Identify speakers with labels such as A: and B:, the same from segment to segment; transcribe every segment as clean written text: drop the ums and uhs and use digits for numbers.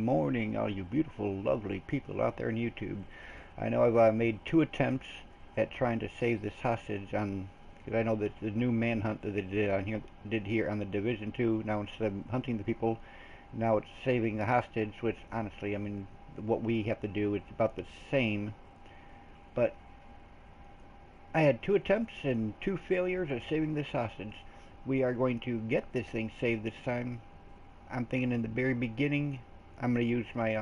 A: morning, all you beautiful, lovely people out there on YouTube. I know I've made 2 attempts at trying to save this hostage on, because I know that the new manhunt that they did here on the Division 2. Now instead of hunting the people, now it's saving the hostage. Which honestly, I mean, what we have to do is about the same. But I had 2 attempts and 2 failures at saving this hostage. We are going to get this thing saved this time. I'm thinking in the very beginning, I'm going to use my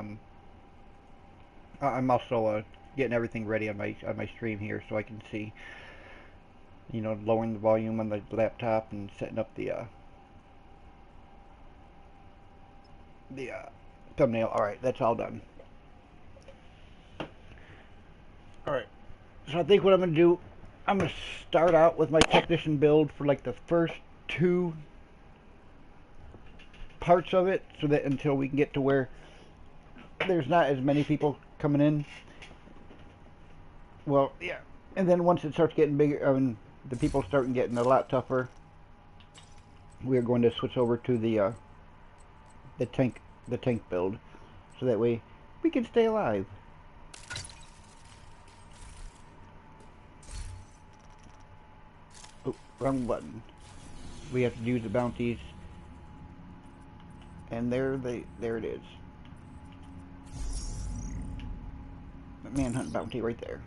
A: I'm also getting everything ready on my stream here so I can see, lowering the volume on the laptop and setting up the thumbnail. All right, that's all done. All right, so I think what I'm going to do, I'm going to start out with my technician build for like the first 2 parts of it, so that until we can get to where there's not as many people coming in. Well, yeah, and then once it starts getting bigger, the people start getting a lot tougher, we're going to switch over to the tank build, so that way we can stay alive. Oh, wrong button. We have to use the bounties, and there it is. The manhunt bounty right there.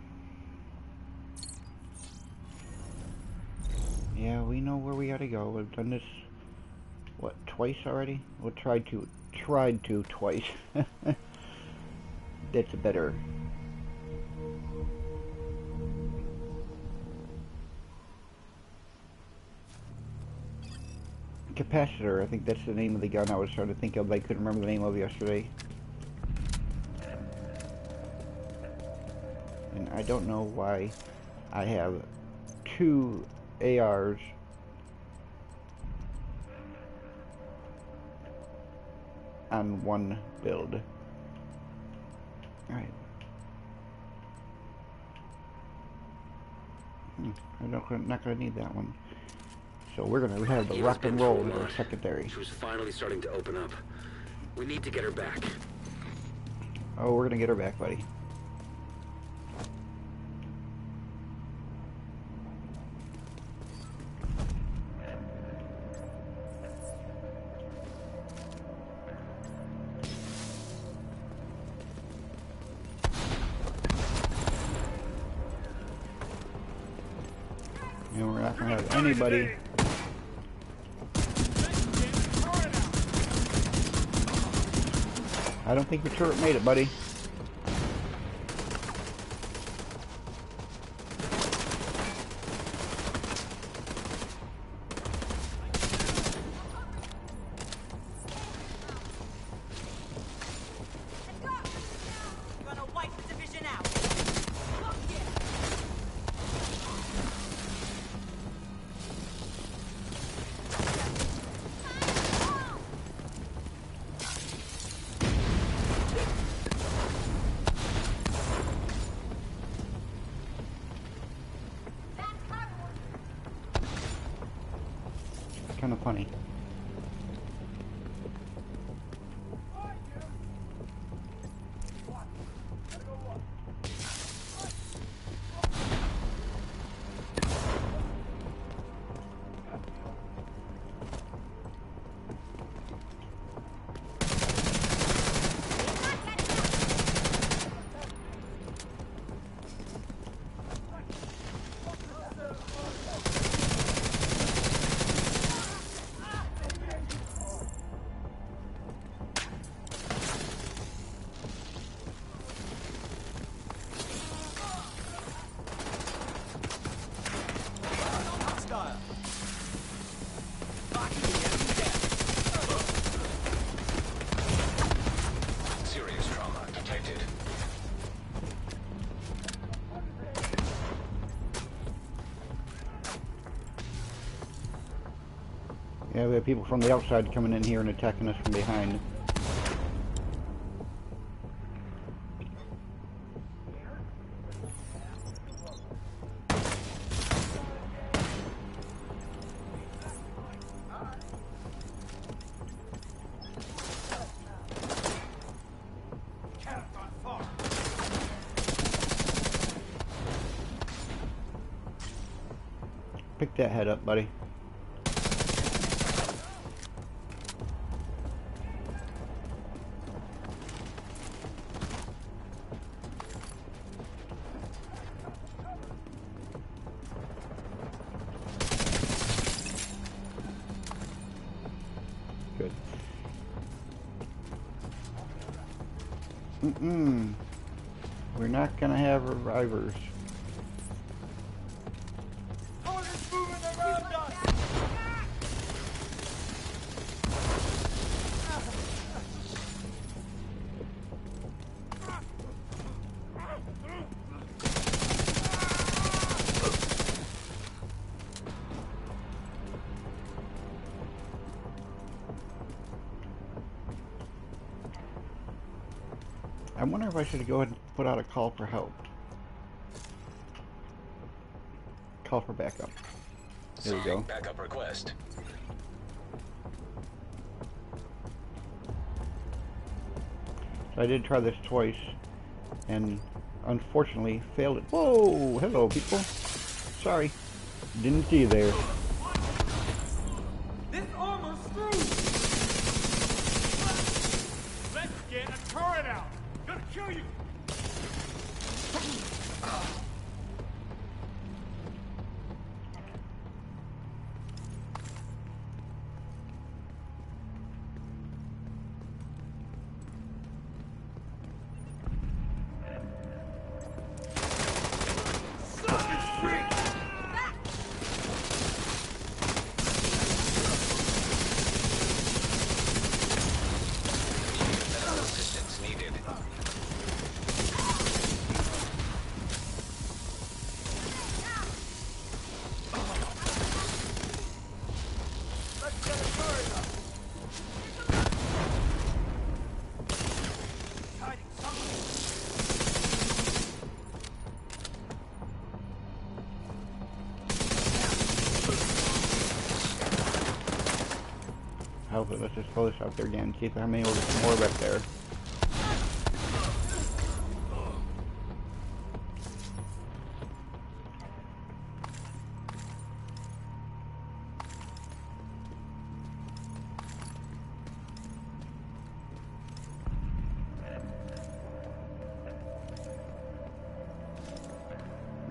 A: Yeah, we know where we gotta go. We've done this, what, twice already? Well, tried to twice. That's a better. Capacitor, I think that's the name of the gun I was trying to think of, but I couldn't remember the name of yesterday. And I don't know why I have 2 ARs on one build. Alright. I'm not gonna need that one. So we have the rock and roll as our secondary.
B: She was finally starting to open up. We need to get her back.
A: Oh, we're gonna get her back, buddy. And we're not gonna have anybody. I don't think the turret made it, buddy. Kind of funny. Yeah, we have people from the outside coming in here and attacking us from behind. Pick that head up, buddy. Good. We're not gonna have revivers. I wonder if I should go ahead and put out a call for help. Call for backup. There we go.
B: Backup request.
A: So I did try this twice, and unfortunately failed it. Whoa! Hello, people. Sorry. Didn't see you there.
C: This armor's screwed! Let's get a turret out! Gonna kill you!
B: Assistance needed.
C: Let's get a turret out! Hiding something!
A: Help it. Let's just throw this out there again. See if how many more back there.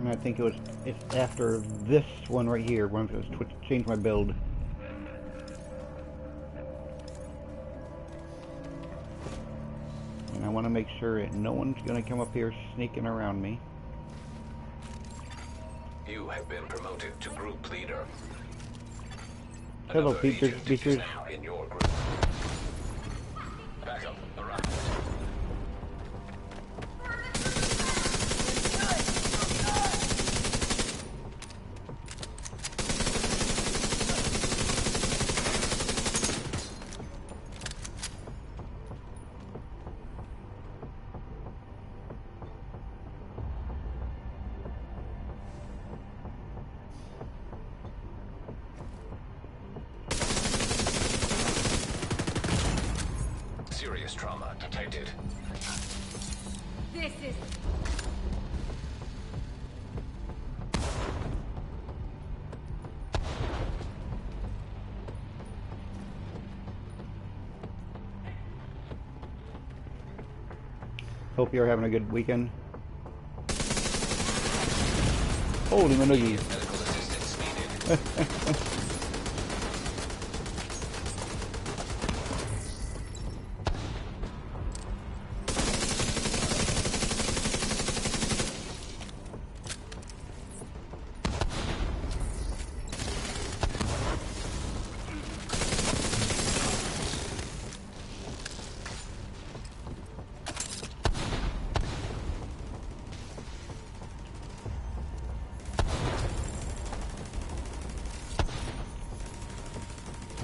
A: And I think it's after this one right here when I'm going to change my build. And I want to make sure that no one's going to come up here sneaking around me.
B: You have been promoted to group leader.
A: Hello,
B: Another
A: Peter.
B: agent is now in your group. Backup arrived. Serious trauma detected.
D: This is...
A: Hope you're having a good weekend. Holy manoogie.
B: Medical assistance needed.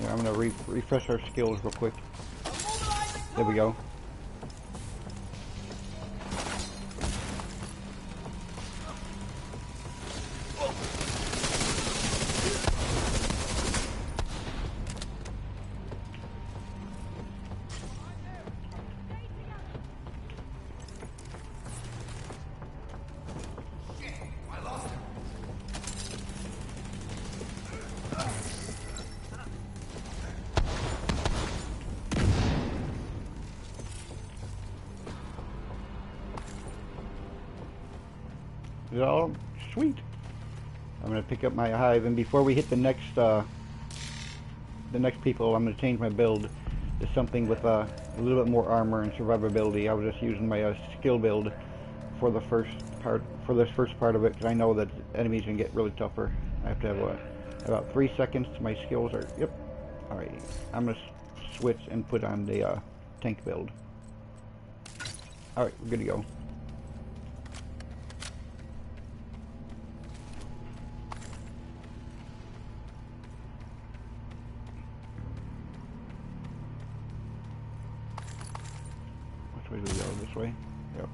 A: Yeah, I'm going to refresh our skills real quick. There we go. It's all sweet. I'm gonna pick up my hive, and before we hit the next people, I'm gonna change my build to something with a little bit more armor and survivability. I was just using my skill build for the first part, of it, because I know that enemies can get really tougher. I have to have about 3 seconds. My skills are yep. Alrighty, I'm gonna switch and put on the tank build. Alright, we're good to go. Which way do we go? This way? Yep.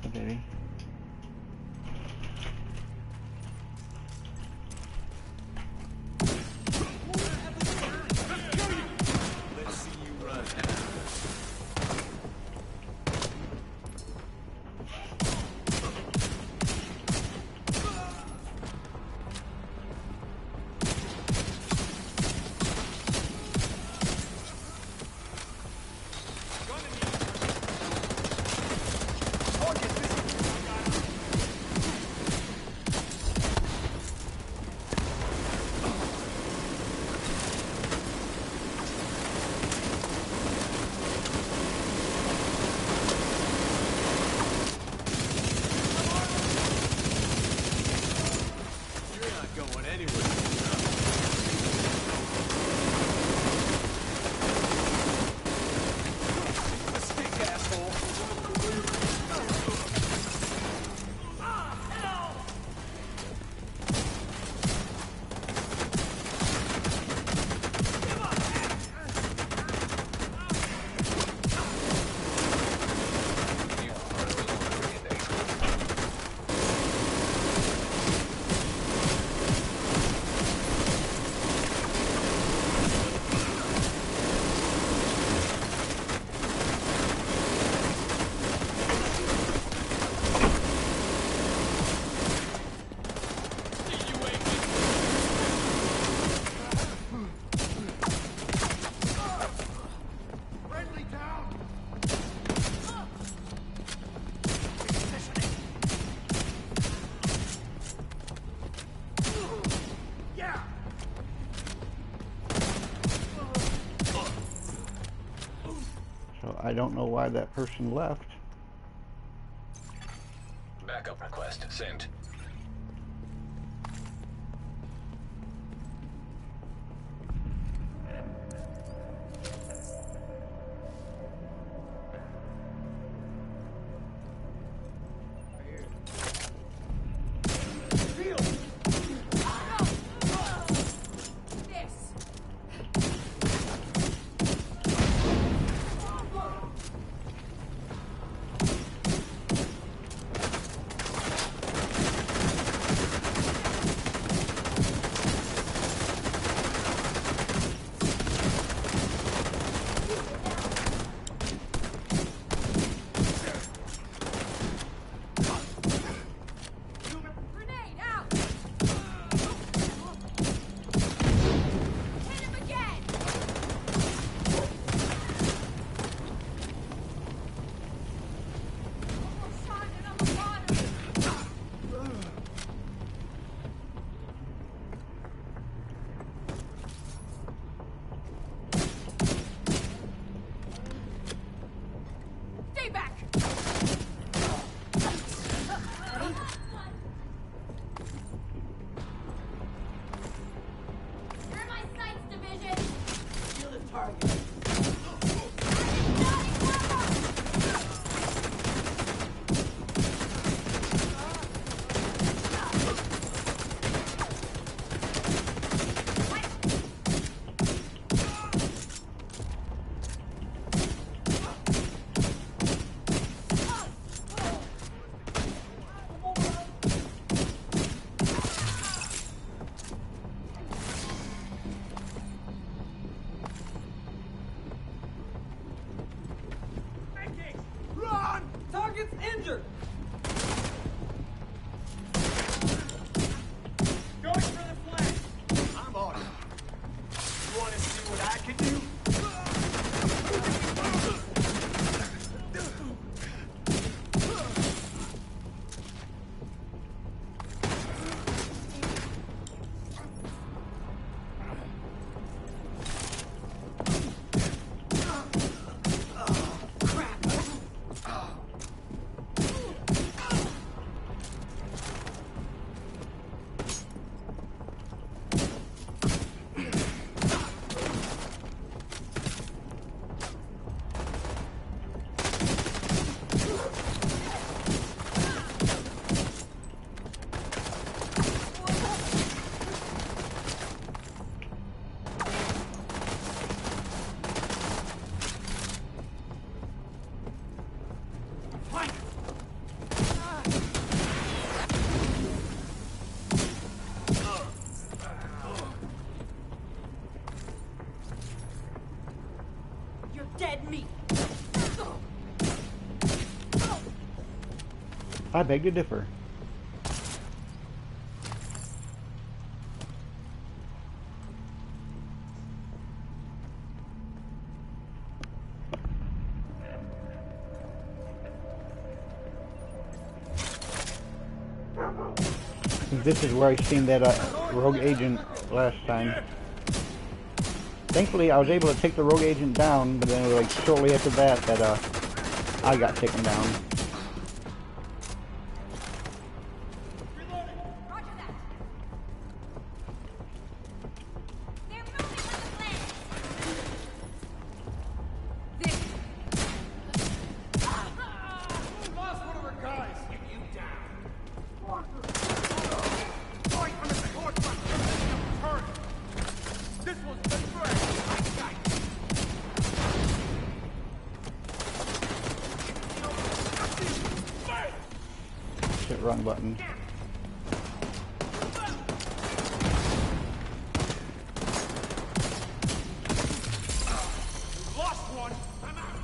A: Okay. I don't know why that person left.
B: Backup request sent.
E: Target's injured! Going for the flank! I'm on it. You want to see what I can do?
D: You're dead meat.
A: I beg to differ. This is where I seen that rogue agent last time. Thankfully, I was able to take the rogue agent down, but then like shortly after that, I got taken down.
D: Roger that. They're moving on the flank. This.
C: We lost one of our guys. Get you down. Fight on the support front. Turn. This one's been fresh.
A: Shit, wrong button.
C: Lost one. I'm out.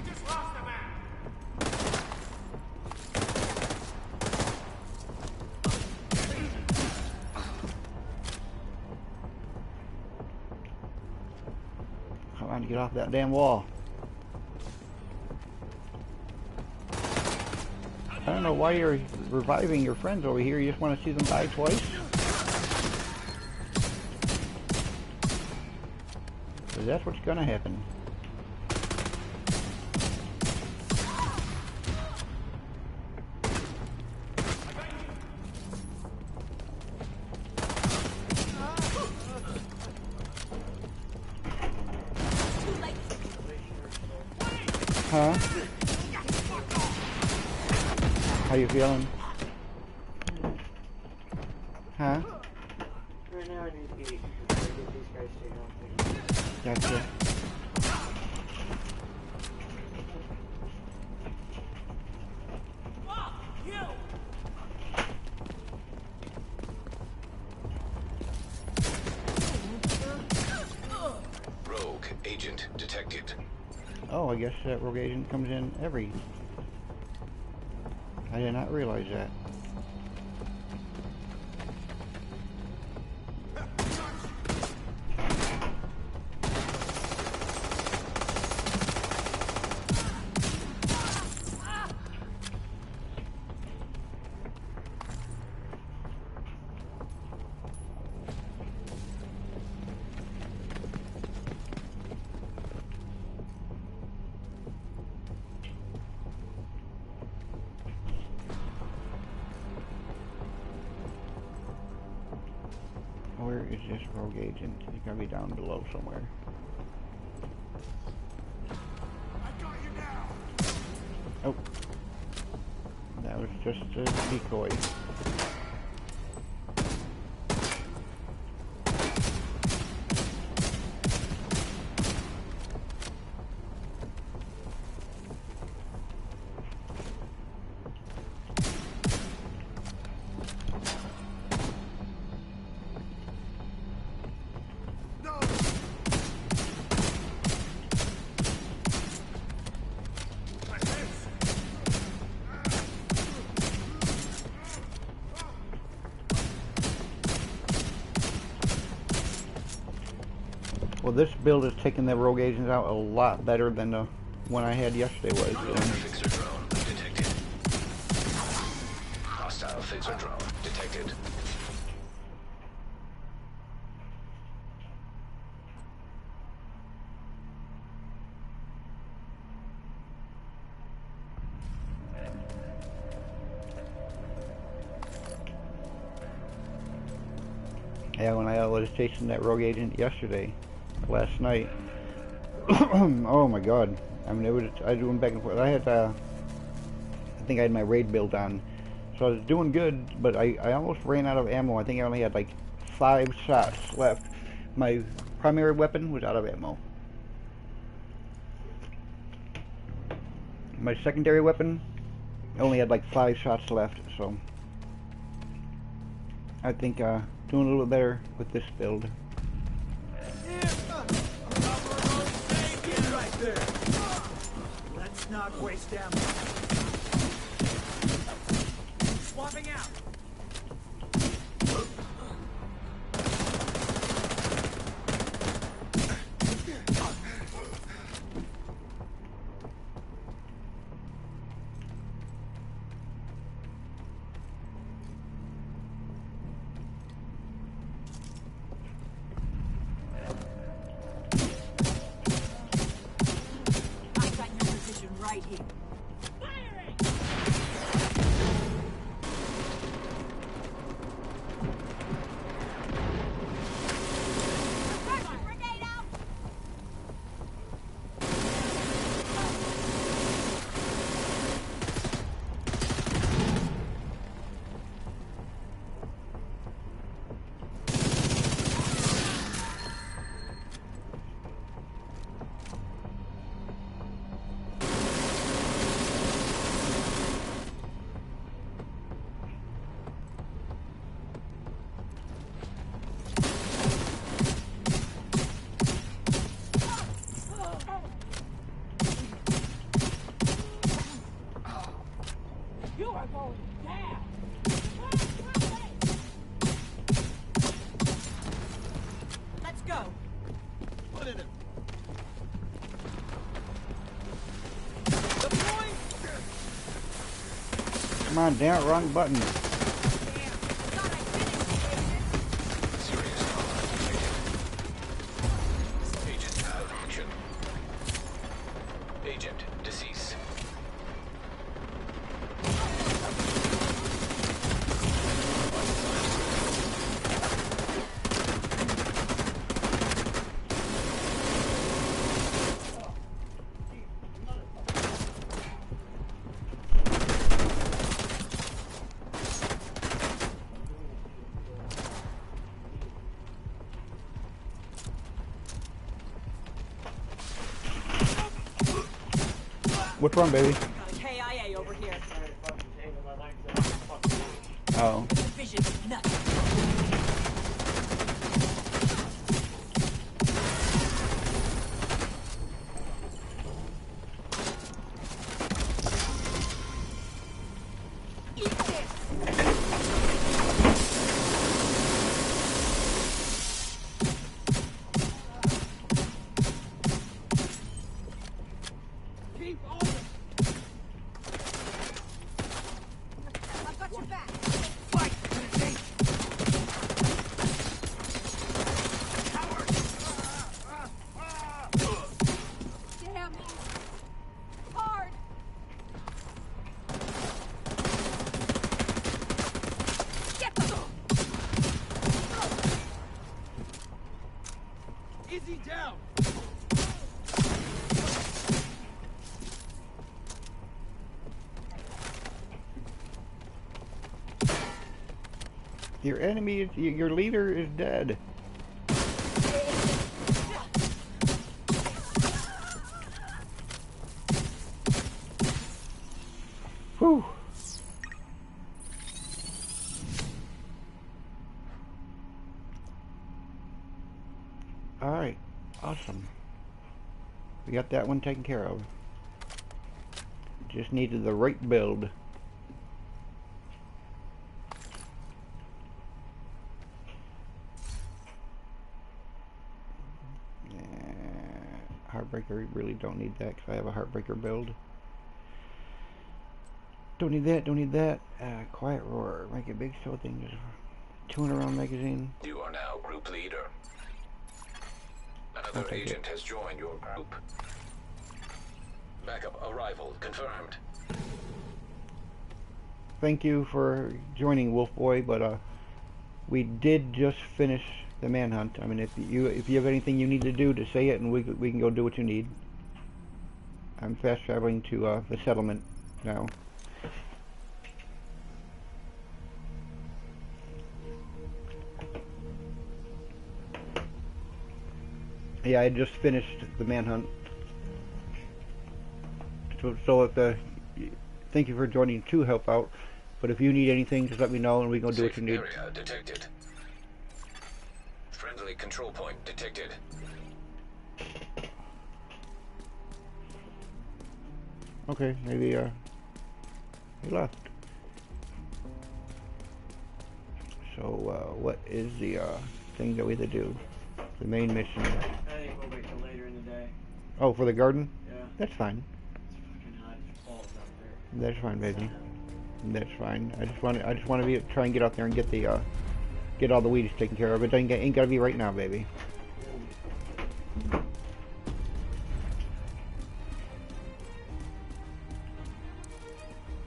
C: Just lost a man.
A: I'm trying to get off that damn wall. I don't know why you're reviving your friends over here. You just want to see them die twice? 'Cause that's what's gonna happen. Huh? How you feeling? Huh?
F: Right now I need to eat before I get these guys taken off me.
A: Gotcha.
B: Rogue agent detected.
A: Oh, I guess that rogue agent comes in every... I did not realize that. Where is this rogue agent? He's gotta be down below somewhere.
C: I got you now.
A: Oh. That was just a decoy. Well, this build is taking the rogue agents out a lot better than the one I had yesterday was.
B: Fixer drone detected. Hostile fixer drone detected.
A: Yeah, when I was chasing that rogue agent yesterday, last night. Oh my god. I mean, I was doing back and forth. I think I had my raid build on. So I was doing good, but I almost ran out of ammo. I think I only had like 5 shots left. My primary weapon was out of ammo. My secondary weapon only had like 5 shots left, so I think doing a little bit better with this build.
E: Right there. Let's not waste ammo. Swapping out.
D: I've got your position right here. Firing! Grenade out! You are going down! Let's go!
E: Put it in. The point.
A: Come on, damn it, wrong button.
D: Thought I finished it.
B: Serious trauma detected. Agent out of action. Agent deceased.
A: What's wrong, baby?
D: Got a KIA over here.
F: Sorry, fucking taking my legs out. Fucking
A: Oh.
D: The vision's nuts. Eat this!
E: Keep open.
D: I've got your back.
E: Fight.
D: Damn! Hard! Get them!
E: Easy down.
A: Your enemy, your leader is dead. Whew. Alright, awesome. We got that one taken care of. Just needed the right build. Heartbreaker, really don't need that because I have a Heartbreaker build. Don't need that, don't need that. Quiet Roar, make a big show thing. 200 round magazine.
B: You are now group leader. Another agent has joined your group. Backup arrival confirmed.
A: Thank you for joining, Wolf Boy, but we did just finish the manhunt. I mean, if you have anything you need to do, to say it, and we can go do what you need. I'm fast traveling to the settlement now. Yeah, I just finished the manhunt. So if thank you for joining to help out. But if you need anything, just let me know and we can go do what you need.
B: Area detected. Friendly control point detected.
A: Okay, maybe he left. So what is the thing that we have to do? The main mission.
F: I think we'll wait till later in the day.
A: Oh, for the garden?
F: Yeah.
A: That's fine.
F: It's fucking hot as balls out there.
A: That's fine, baby. That's fine. I just want to try and get out there and get the get all the weeds taken care of. It ain't gotta be right now, baby.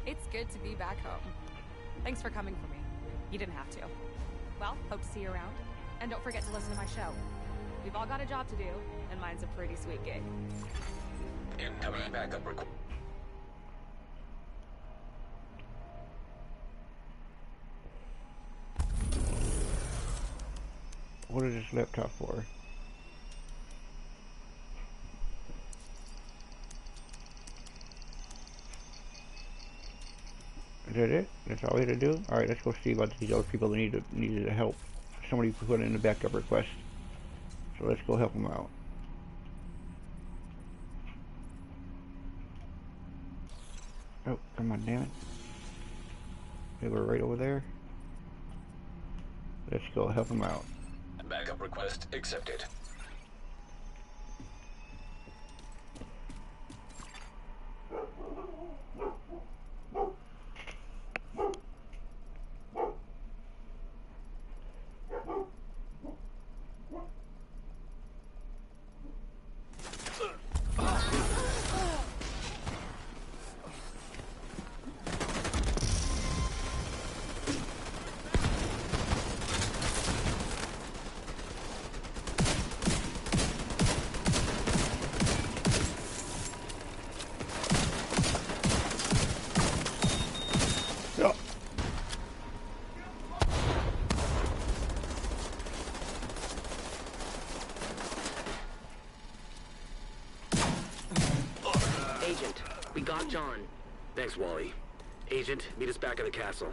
G: It's good to be back home. Thanks for coming for me. You didn't have to. Well, hope to see you around. And don't forget to listen to my show. We've all got a job to do, and mine's a pretty sweet gig.
B: Incoming backup request.
A: What is this laptop for? Is that it? That's all we had to do? Alright, let's go see about these other people that needed help. Somebody put in a backup request. So let's go help them out. Oh, come on, damn it. They were right over there. Let's go help them out.
B: Backup request accepted. Agent, we got John. Thanks, Wally. Agent, meet us back at the castle.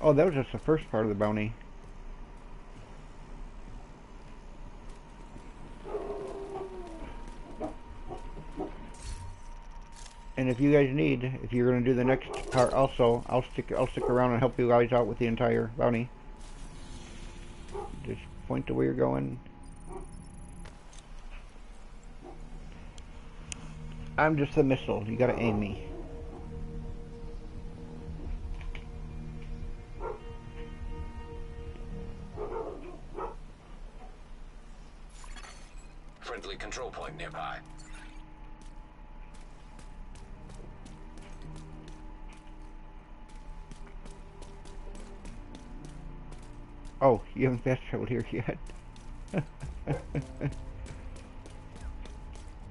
A: Oh, that was just the first part of the bounty. And if you guys need, if you're gonna do the next part also, I'll stick around and help you guys out with the entire bounty. Just point to where you're going. I'm just a missile. You gotta aim me.
B: Friendly control point nearby.
A: Oh, you haven't fast traveled here yet. Alright,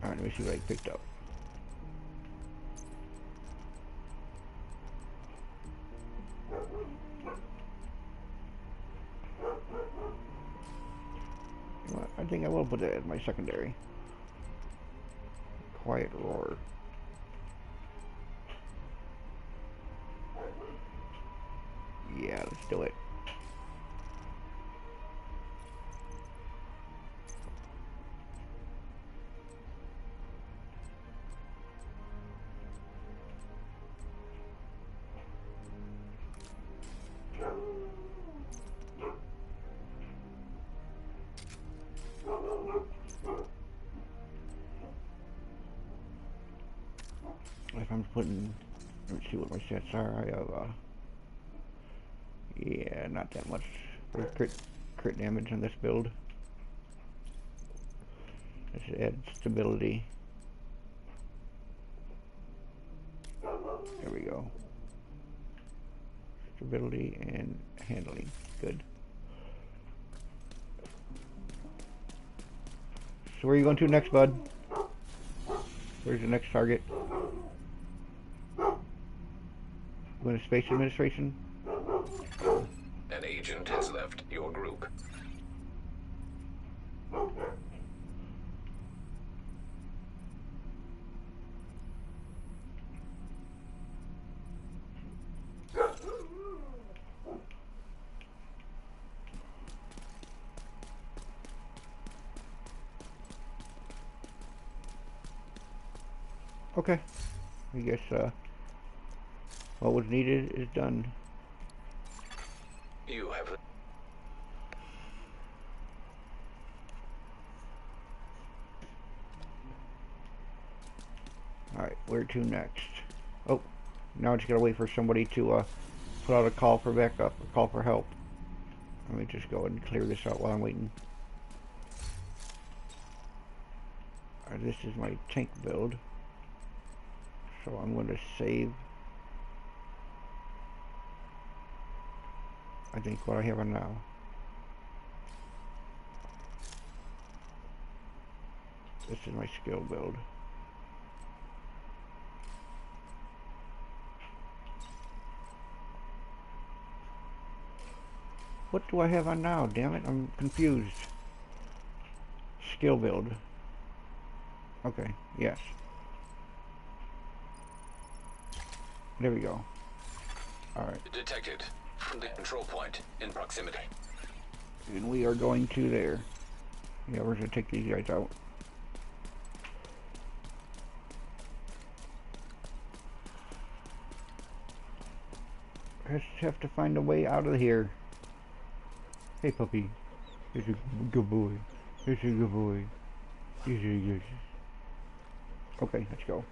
A: let me see what I picked up. You know what? I think I will put that as my secondary. Quiet Roar. Yeah, let's do it. I'm putting, let me see what my stats are. I have, yeah, not that much crit damage on this build. Let's add stability. There we go. Stability and handling. Good. So where are you going to next, bud? Where's the next target? Going to Space Administration?
H: An agent has left your group.
A: Okay. I guess what was needed is done.
H: You have...
A: Alright, where to next? Oh, now I just gotta wait for somebody to put out a call for backup, a call for help. Let me just go ahead and clear this out while I'm waiting. Alright, this is my tank build. So I'm going to save, I think, what I have on now. This is my skill build. What do I have on now? Damn it, I'm confused. Skill build. Okay, yes. There we go. Alright.
H: Detected from the control point in proximity.
A: And we are going to there. Yeah, we're going to take these guys out. I just have to find a way out of here. Hey puppy. He's a good boy. He's a good boy. He's a good... Okay, let's go.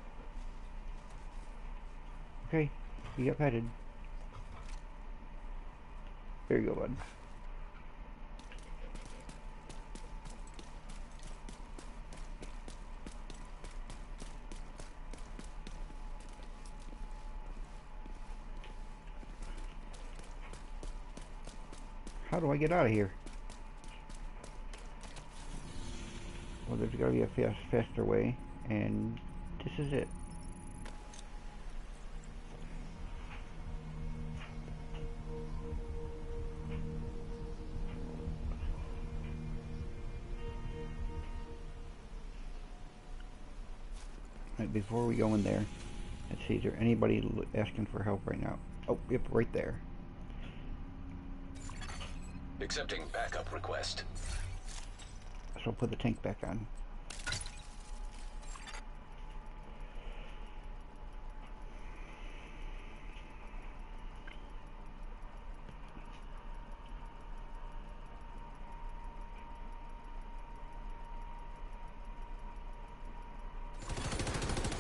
A: Okay, you got petted. There you go, bud. How do I get out of here? Well, there's got to be a faster way, and this is it. Right, before we go in there, let's see, is there anybody asking for help right now? Oh, yep, right there.
H: Accepting backup request.
A: So I'll put the tank back on.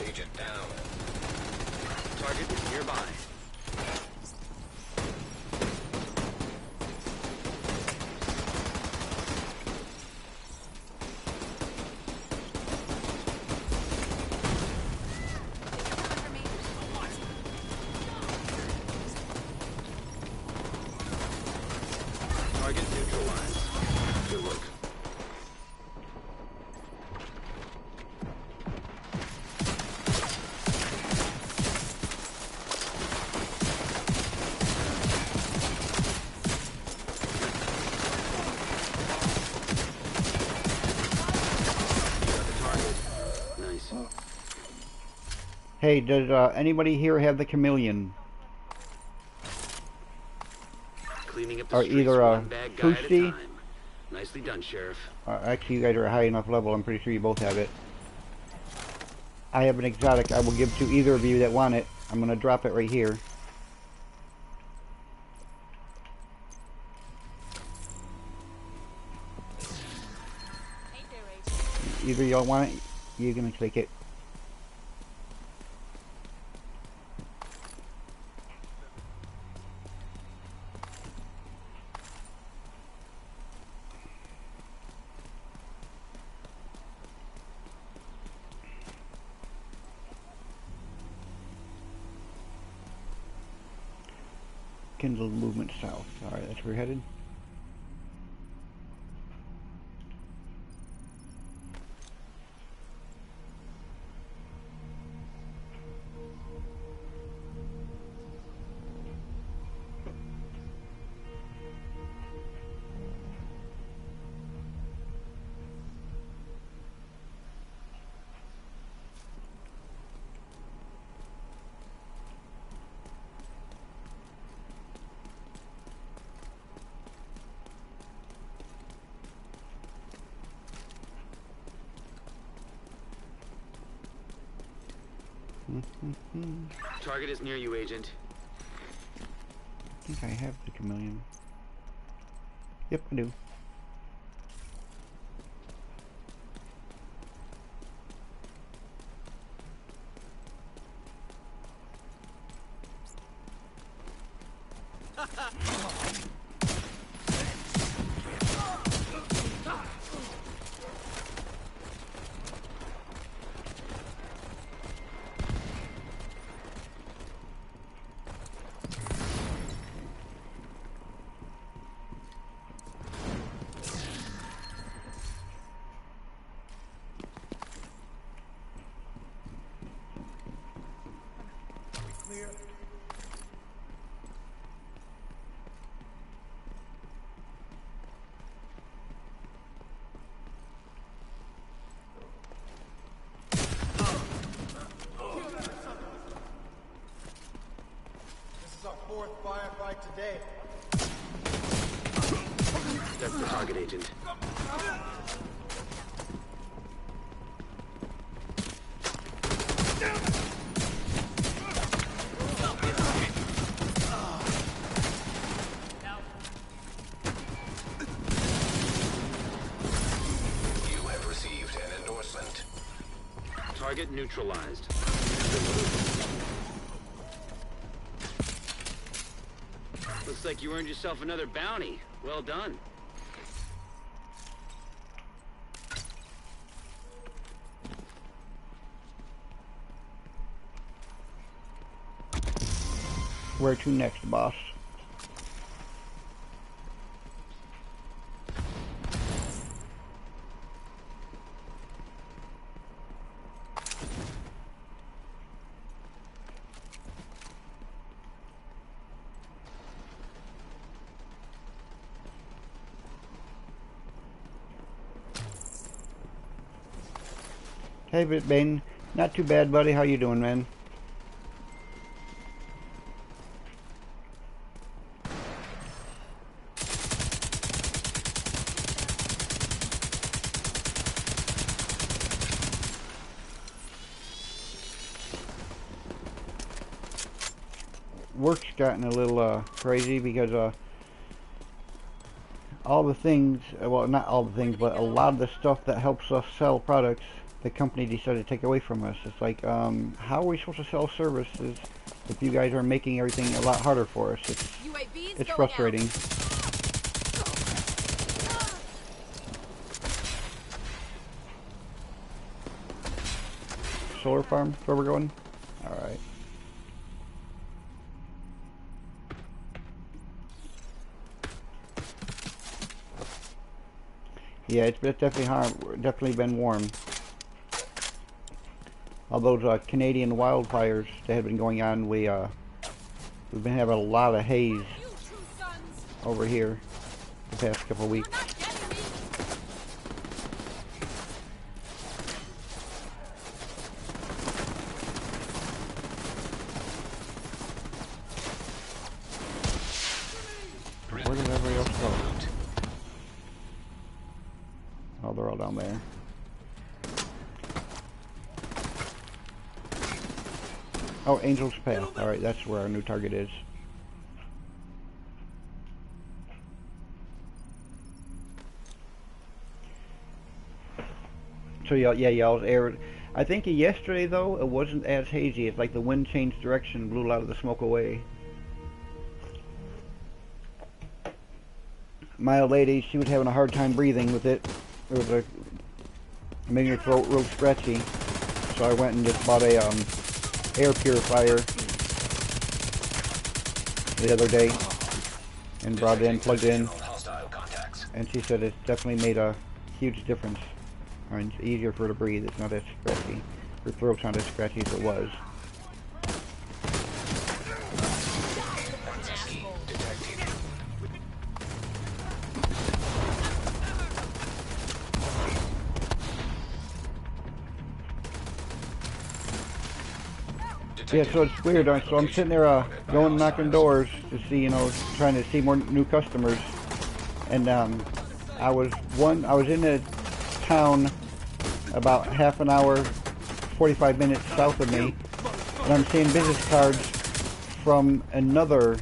H: Agent down.
B: Target is nearby. Target neutralized. Good work.
A: Hey, does anybody here have the chameleon?
B: Cleaning up the
A: Or
B: streets
A: either
B: one bad guy at a
A: Fusti?
B: time. Nicely done, Sheriff.
A: Actually, you guys are a high enough level. I'm pretty sure you both have it. I have an exotic I will give to either of you that want it. I'm going to drop it right here. Either y'all want it, you're going to take it. Rekindle movement south. Alright, that's where we're headed.
B: Target is near you, Agent.
A: I think I have the chameleon. Yep, I do.
E: Clear. This is our fourth firefight today.
B: That's the target, Agent.
H: You have received an endorsement.
B: Target neutralized. Looks like you earned yourself another bounty. Well done.
A: Where to next, boss? Hey, Bitbane. Not too bad, buddy. How you doing, man? Work's gotten a little crazy because all the things, well, not all the things, but a lot of the stuff that helps us sell products, the company decided to take away from us. It's like, how are we supposed to sell services if you guys are making everything a lot harder for us? It's frustrating. Solar farm, where we're going? Alright. Yeah, it's definitely been warm. All those Canadian wildfires that have been going on, we've been having a lot of haze over here the past couple of weeks. Where did everybody else go? Oh, they're all down there. Oh, Angel's Path. Alright, that's where our new target is. So y'all's air. I think yesterday though, it wasn't as hazy. It's like the wind changed direction, blew a lot of the smoke away. My old lady, she was having a hard time breathing with it. It was making her throat real scratchy. So I went and just bought a air purifier the other day. and brought it in, plugged it in,
H: Hostile contacts.
A: and she said it's definitely made a huge difference. I mean, it's easier for her to breathe. It's not as scratchy. Her throat's not as scratchy as it was. Yeah, so it's weird. So I'm sitting there going knocking doors to see, you know, trying to see more new customers. And I was in a town about half an hour, 45 minutes south of me, and I'm seeing business cards from another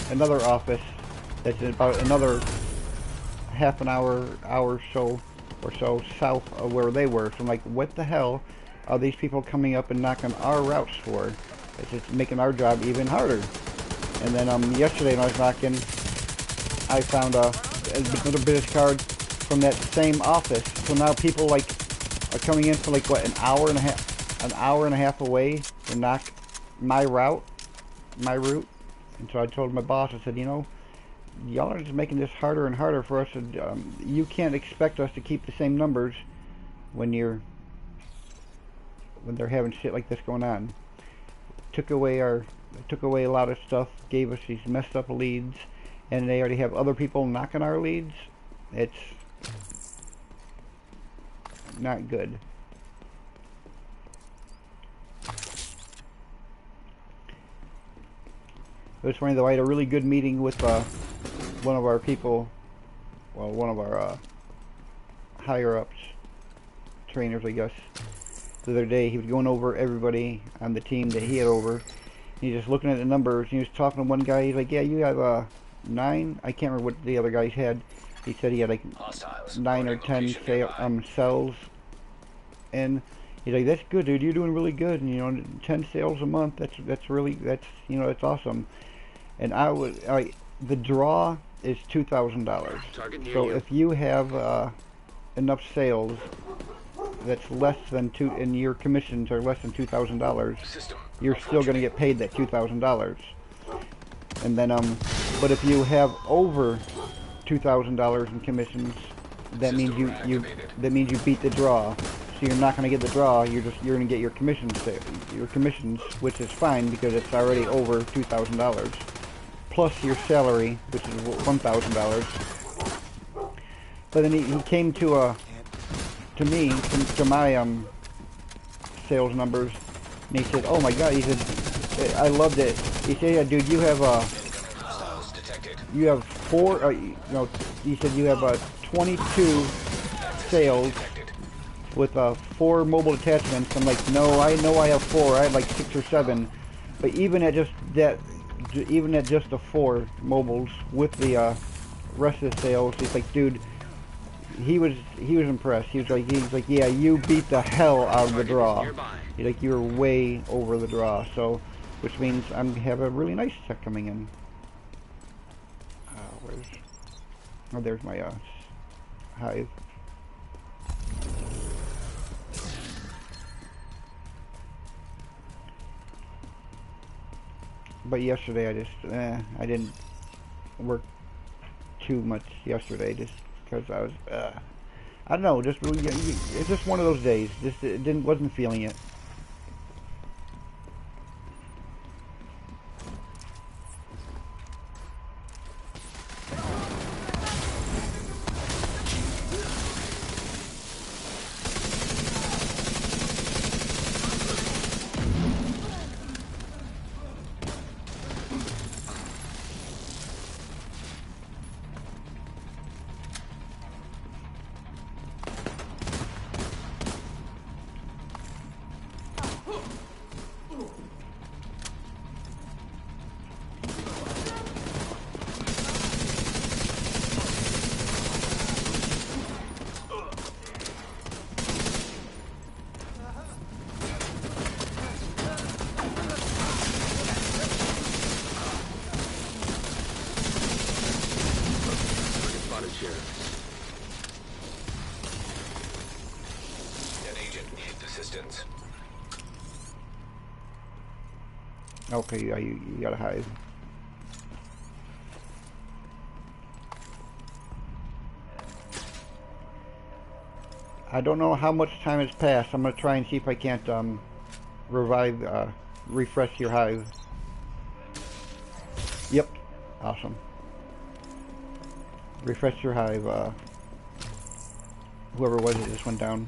A: office that's about another half an hour or so south of where they were. So I'm like, what the hell are these people coming up and knocking our routes for? It's just making our job even harder. And then yesterday when I was knocking, I found another business card from that same office. So now people like are coming in for like what, an hour and a half away to knock my route. And so I told my boss, I said, you know, y'all are just making this harder and harder for us. You can't expect us to keep the same numbers when they're having shit like this going on. Took away a lot of stuff, gave us these messed up leads, and they already have other people knocking our leads. It's not good. It was funny though, I had a really good meeting with one of our people, well, one of our higher ups, trainers I guess. The other day he was going over everybody on the team that he had over. He's just looking at the numbers. He was talking to one guy. He's like, yeah, you have 9. I can't remember what the other guys had. He said he had like 9 or 10 sales. And he's like, that's good, dude. You're doing really good. And you know, 10 sales a month. That's you know, that's awesome. And the draw is $2,000. So if you have enough sales that's less than and your commissions are less than $2,000, you're still going to get paid that $2,000. And then but if you have over $2,000 in commissions, that means you beat the draw. So you're not going to get the draw. You're going to get your commissions, which is fine because it's already over $2,000, plus your salary, which is $1,000. But then he came to my sales numbers, and he said, "Oh my God!" He said, "I loved it." He said, "Yeah, dude, you have 4. No, he said you have 22 sales with 4 mobile attachments." I'm like, "No, I know I have 4. I had like 6 or 7, but even at just the 4 mobiles with the rest of the sales, he's like, dude." He was impressed. He's like, yeah, you beat the hell out of the draw. He's like, you were way over the draw. So, which means I have a really nice check coming in. There's my hive. But yesterday I didn't work too much yesterday, just because I was, I don't know, just really, it's just one of those days. Just wasn't feeling it. Okay, you got a hive. I don't know how much time has passed. I'm going to try and see if I can't refresh your hive. Yep. Awesome. Refresh your hive. Whoever was it just went down.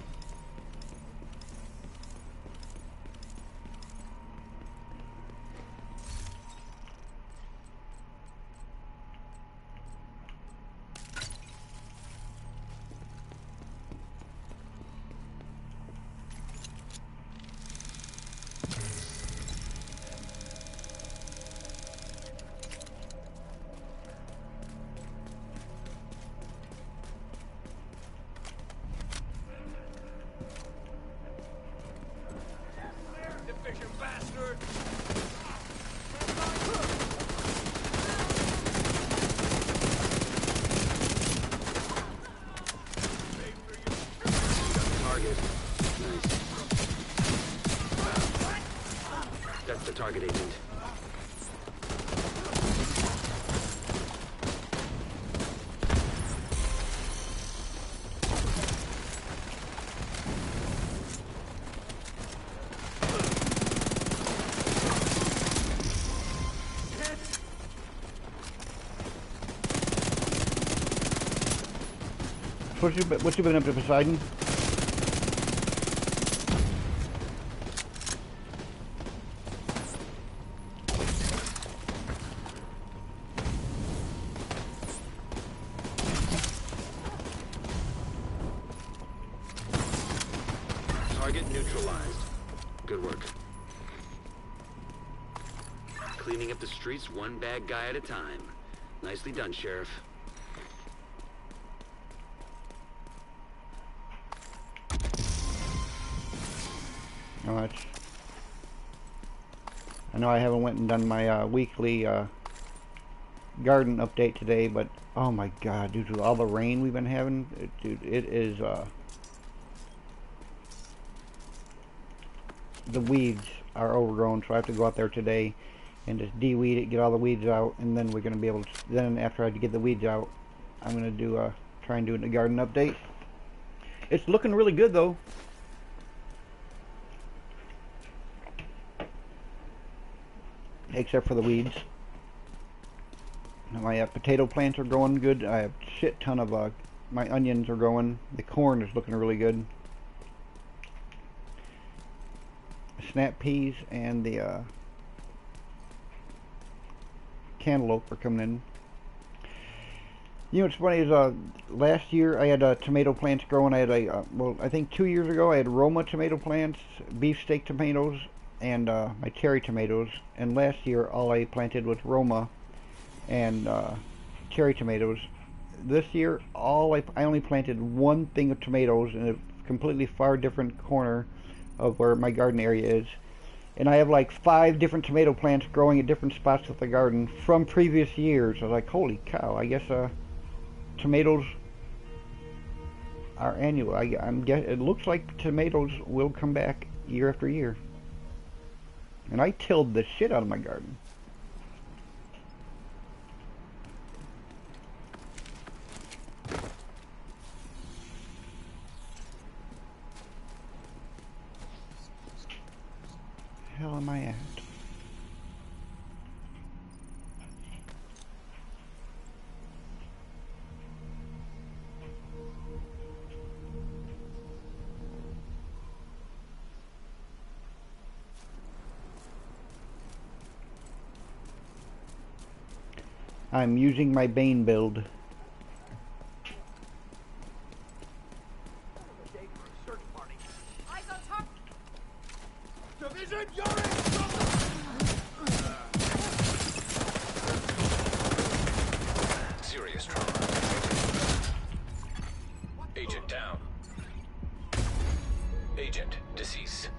E: Efficient bastard!
B: Target. Nice. That's the target, Agent.
A: What you been up to, Poseidon?
B: Target neutralized. Good work. Cleaning up the streets one bad guy at a time. Nicely done, Sheriff.
A: Not much. I know I haven't went and done my weekly garden update today, but oh my god, due to all the rain we've been having, dude, it is the weeds are overgrown, so I have to go out there today and just de-weed it, get all the weeds out, and then we're going to be able to, then after I get the weeds out, I'm going to do try and do a garden update. It's looking really good though. Except for the weeds. My potato plants are growing good. I have a shit ton of my onions are growing. The corn is looking really good. Snap peas and the cantaloupe are coming in. You know what's funny is last year I had tomato plants growing. I had well, I think 2 years ago I had Roma tomato plants, beefsteak tomatoes, and my cherry tomatoes. And last year all I planted was Roma and cherry tomatoes. This year I only planted one thing of tomatoes in a completely far different corner of where my garden area is. And I have like 5 different tomato plants growing at different spots of the garden from previous years. I was like, holy cow, I guess tomatoes are annual. It looks like tomatoes will come back year after year. And I tilled the shit out of my garden. Hell am I at? I'm using my Bane build.
C: Division, you're in!
H: Serious trauma. Agent down. Agent deceased.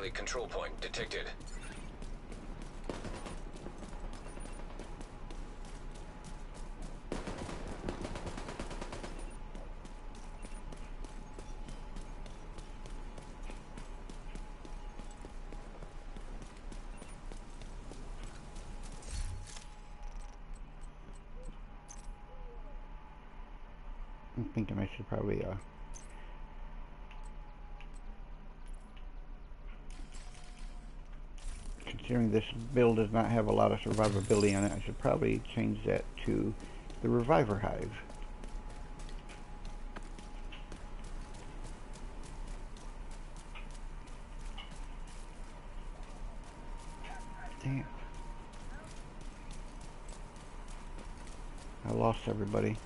H: Charlie control point detected.
A: I'm thinking I should probably considering this build does not have a lot of survivability on it, I should probably change that to the Reviver Hive. Damn. I lost everybody.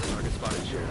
B: Target spotted, Sheriff.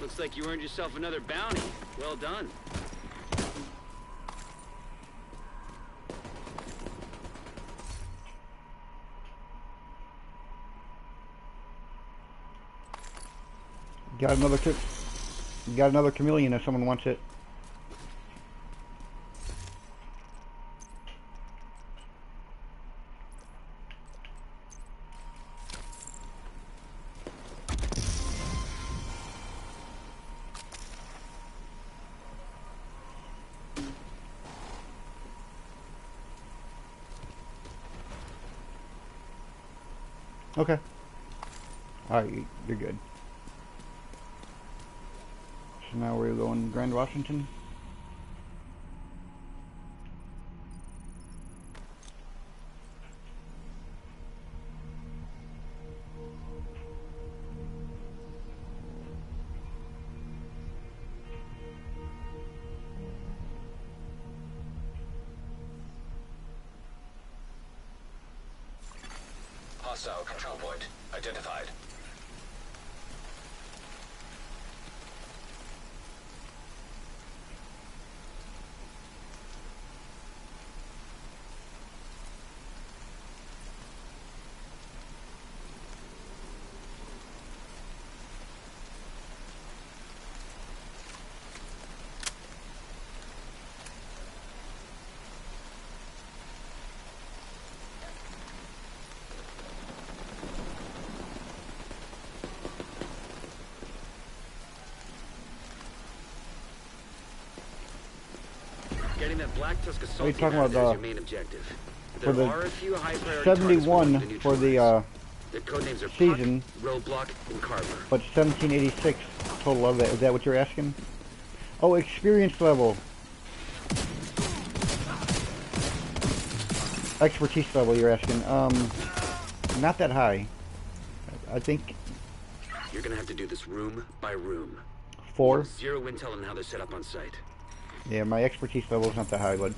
B: Looks like you earned yourself another bounty. Well done.
A: Got another chameleon if someone wants it. Okay. Alright, you're good. So now we're going Grand Washington.
H: Hostile control point identified.
B: Getting that Black Tusk
A: Are you
B: assault
A: talking
B: out
A: about
B: there is your main objective.
A: for
B: There
A: the
B: are a few high-priority
A: 71
B: targets
A: for the
B: their codenames are
A: season.
B: Puck, Roadblock, and Carver.
A: but 1786 total of it. Is that what you're asking? Oh, experience level. Expertise level you're asking. Not that high. I think
B: You're gonna have to do this room by room.
A: 4.
B: Zero intel on how they're set up on site.
A: Yeah, my expertise level is not that high, bud.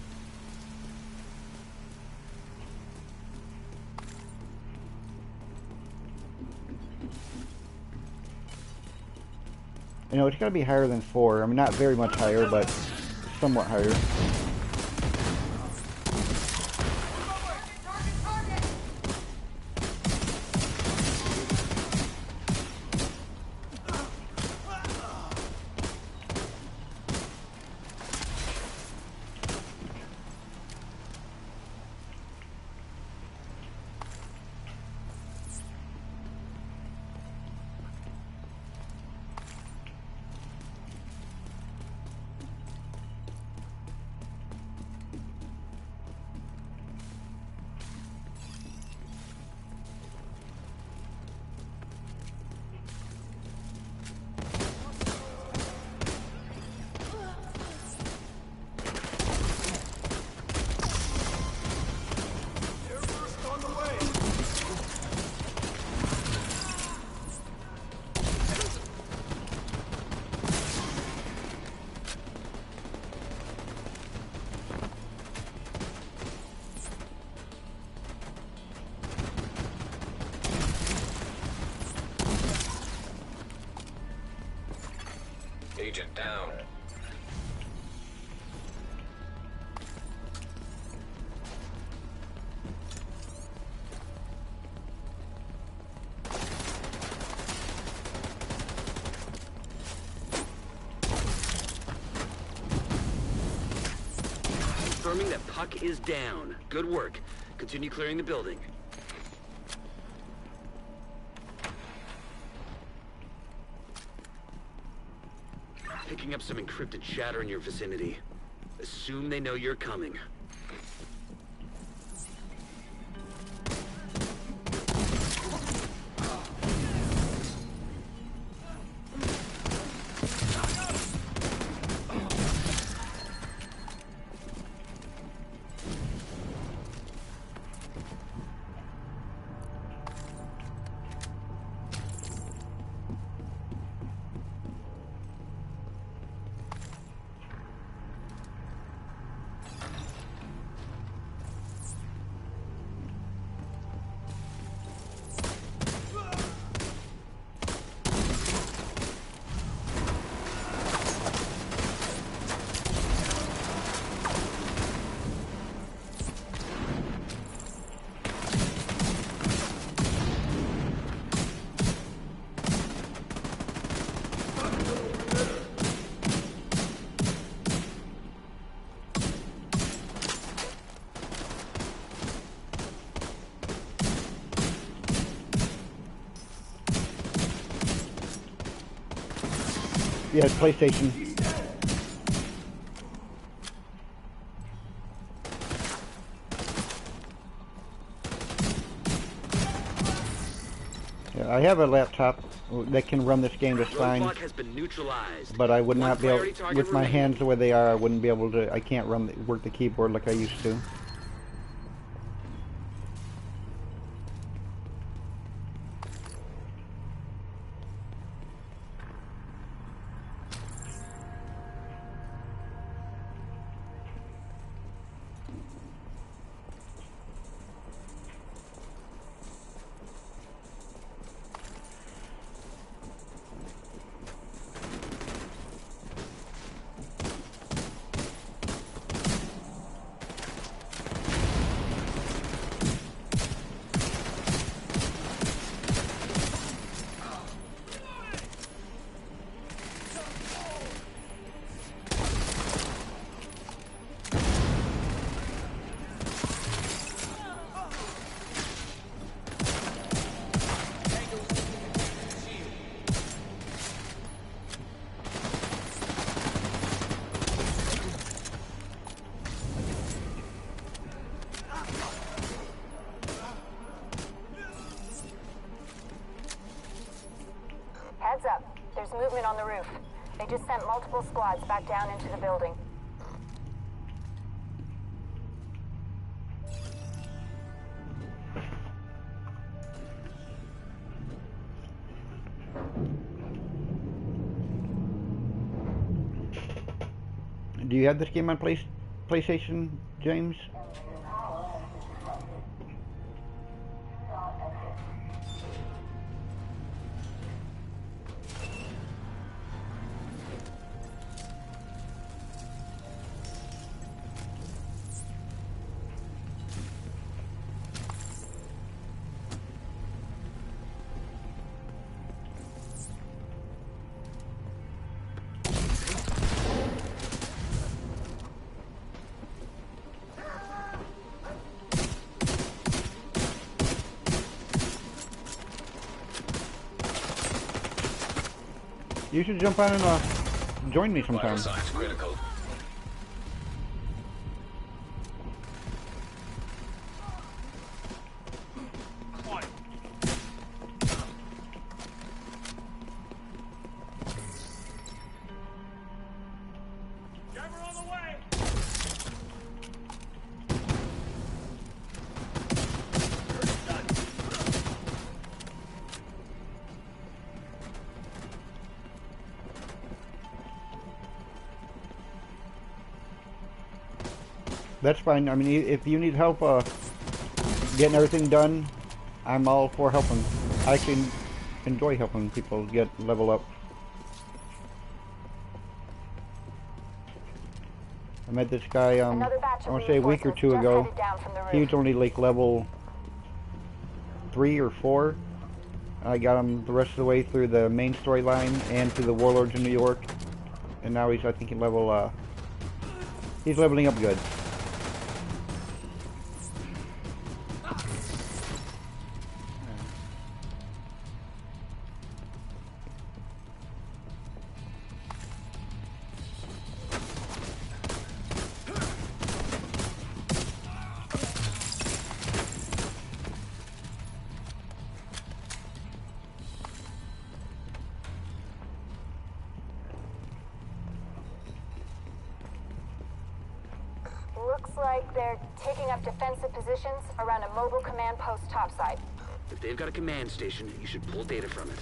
A: You know, it's got to be higher than 4. I mean, not very much higher, but somewhat higher.
H: Agent down.
B: Confirming that Puck is down. Good work. Continue clearing the building. Picking up some encrypted chatter in your vicinity. Assume they know you're coming.
A: Yeah, it's PlayStation. Yeah, I have a laptop that can run this game just fine.
B: Roadblock has been neutralized.
A: But I would
B: One
A: not be able,
B: priority target
A: with my
B: remaining.
A: hands the way they are, I wouldn't be able to, I can't work the keyboard like I used to.
I: Heads up. There's movement on the roof. They just sent multiple squads back down into the building.
A: Do you have this game on PlayStation, James? You should jump on and join me
H: Vital
A: sometime.
H: signs critical.
C: Jammer on the way!
A: That's fine. I mean, if you need help getting everything done, I'm all for helping. I actually enjoy helping people get level up. I met this guy,
I: Another batch
A: I
I: of
A: want to say a week or
I: reinforcements
A: two
I: just
A: ago.
I: headed down from the roof.
A: He was only like level 3 or 4. I got him the rest of the way through the main storyline and through the Warlords in New York. And now he's, I think, in level, he's leveling up good.
I: Looks like they're taking up defensive positions around a mobile command post topside.
B: If they've got a command station, you should pull data from it.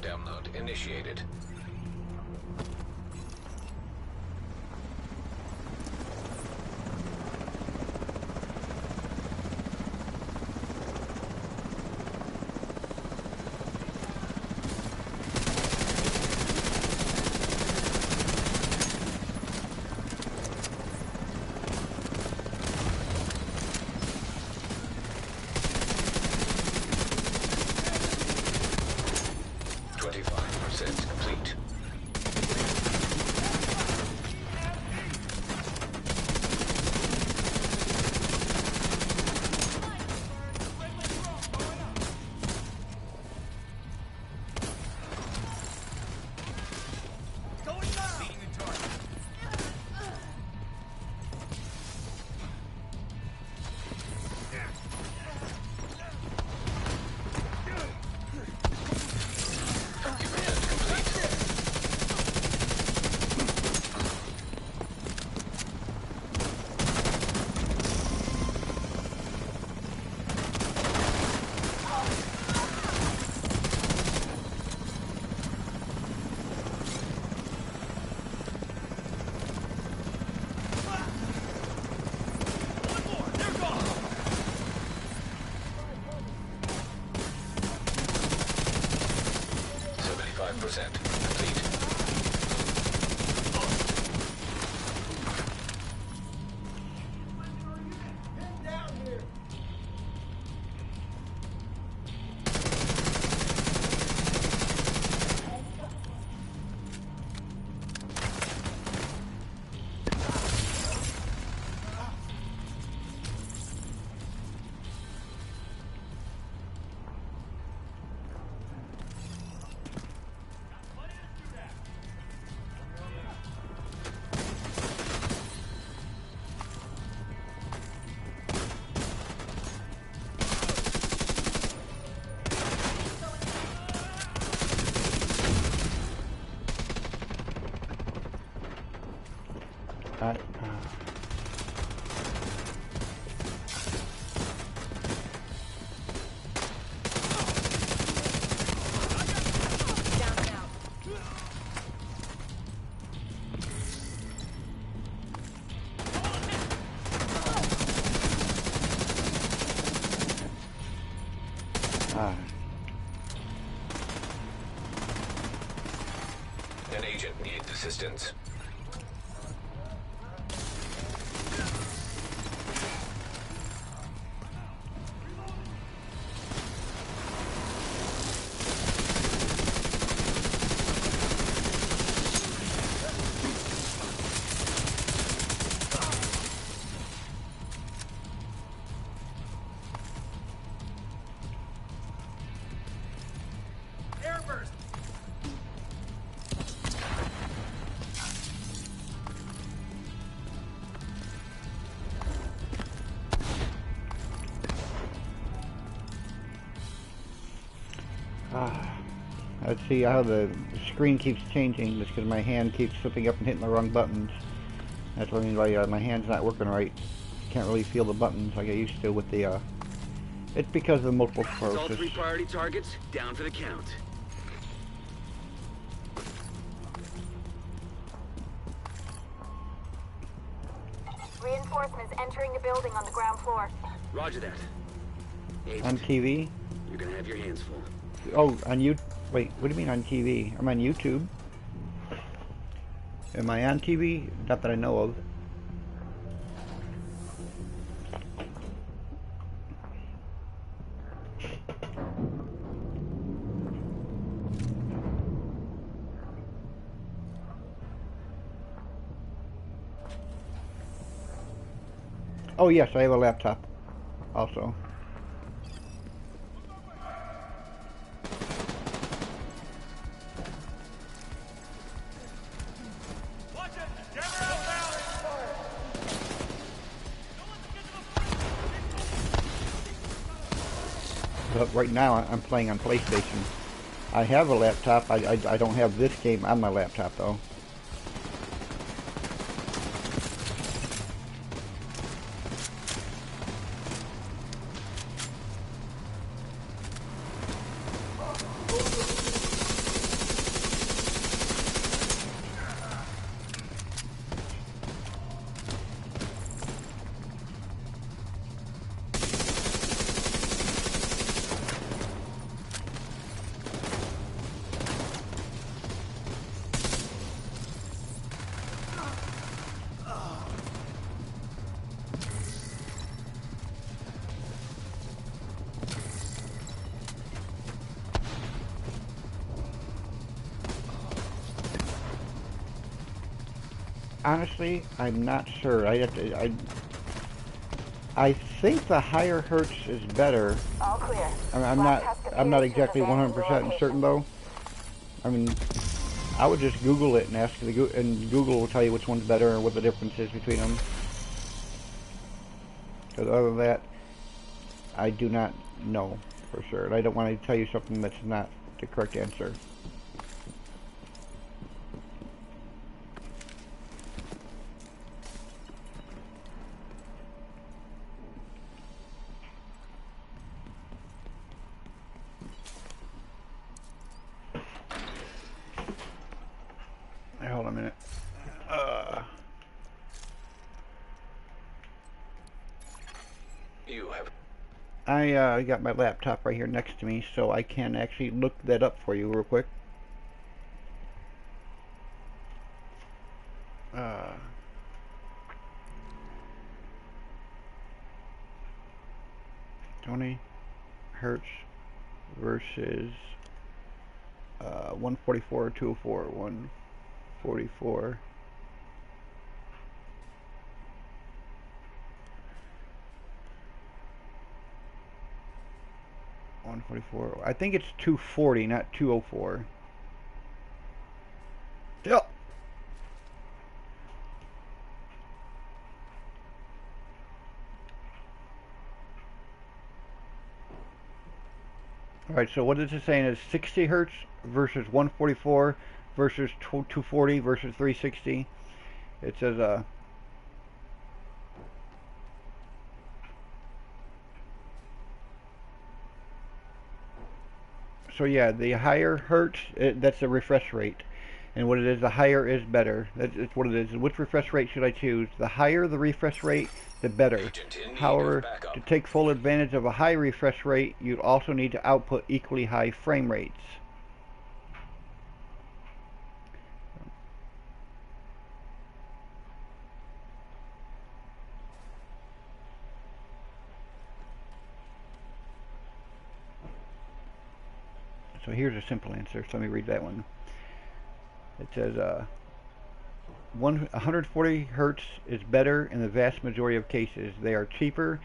H: Download initiated. Complete. assistance.
C: Airburst!
A: Let's see how the screen keeps changing just because my hand keeps slipping up and hitting the wrong buttons. That's what I mean by my hand's not working right. Can't really feel the buttons like I used to with the, it's because of multiple
B: All
A: sclerosis.
B: 3 priority targets down for the count.
I: Reinforcements entering the building on the ground floor.
B: Roger that. Agent,
A: On TV?
B: you're gonna have your hands full.
A: Oh, on you. Wait, what do you mean on TV? I'm on YouTube. Am I on TV? Not that I know of. Oh yes, I have a laptop also.
C: Watch it! Jammer outbound!
A: But right now I'm playing on PlayStation. I have a laptop. I don't have this game on my laptop though. Honestly, I'm not sure. I think the higher hertz is better.
I: All clear.
A: I'm not exactly 100% certain though. I mean, I would just Google it and ask and Google will tell you which one's better or what the difference is between them. Because other than that, I do not know for sure. And I don't want to tell you something that's not the correct answer. Hold on a minute.
H: You have...
A: I got my laptop right here next to me, so I can actually look that up for you real quick. $20 hertz versus 144 or 204. 144. I think it's 240, not 204. Yep. Alright, so what is it saying is 60 hertz versus 144 versus 240 versus 360. It says so yeah, the higher hertz, that's the refresh rate. And what it is, the higher is better. That's what it is. Which refresh rate should I choose? The higher the refresh rate, the better. However, to take full advantage of a high refresh rate, you'd also need to output equally high frame rates. So here's a simple answer. So let me read that one. It says 140 hertz is better in the vast majority of cases. They are cheaper,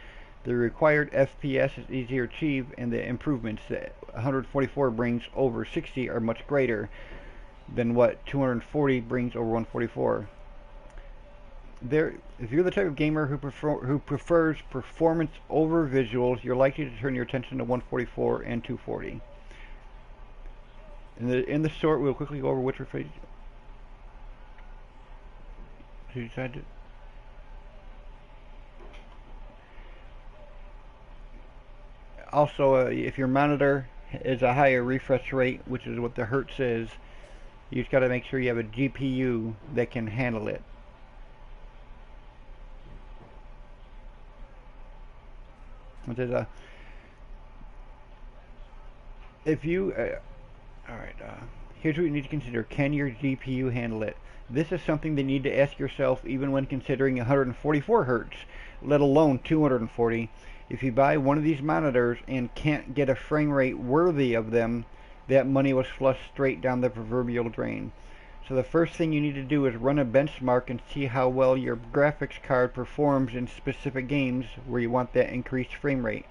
A: the required FPS is easier to achieve, and the improvements that 144 brings over 60 are much greater than what 240 brings over 144. If you're the type of gamer who prefers performance over visuals, you're likely to turn your attention to 144 and 240. In the short, we'll quickly go over which refresh. Also, if your monitor is a higher refresh rate, which is what the hertz is, you just got to make sure you have a GPU that can handle it. Which is alright, here's what you need to consider. Can your GPU handle it? This is something that you need to ask yourself even when considering 144 hertz, let alone 240. If you buy one of these monitors and can't get a frame rate worthy of them, that money was flushed straight down the proverbial drain. So the first thing you need to do is run a benchmark and see how well your graphics card performs in specific games where you want that increased frame rate.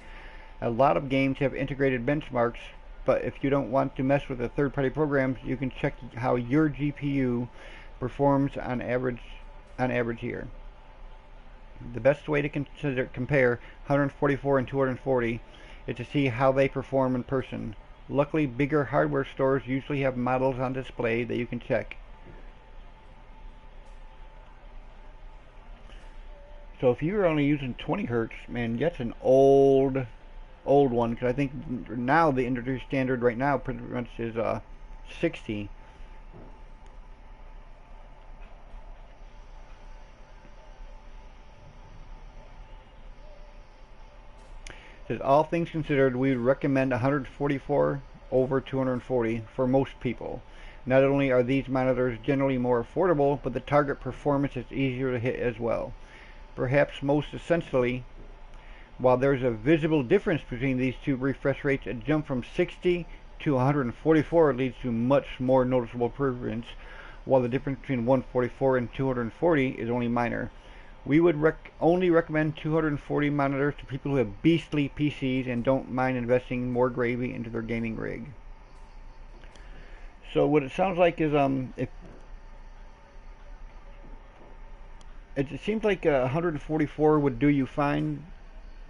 A: A lot of games have integrated benchmarks, but if you don't want to mess with the third-party programs, you can check how your GPU performs on average here. The best way to compare 144 and 240 is to see how they perform in person. Luckily, bigger hardware stores usually have models on display that you can check. So if you're only using 20 hertz, man, that's an old one, because I think now the industry standard right now pretty much is 60. It says, all things considered, we would recommend 144 over 240 for most people. Not only are these monitors generally more affordable, but the target performance is easier to hit as well. Perhaps most essentially, while there's a visible difference between these two refresh rates, a jump from 60 to 144 leads to much more noticeable improvements, while the difference between 144 and 240 is only minor. We would only recommend 240 monitors to people who have beastly PCs and don't mind investing more gravy into their gaming rig. So what it sounds like is it seems like 144 would do you fine,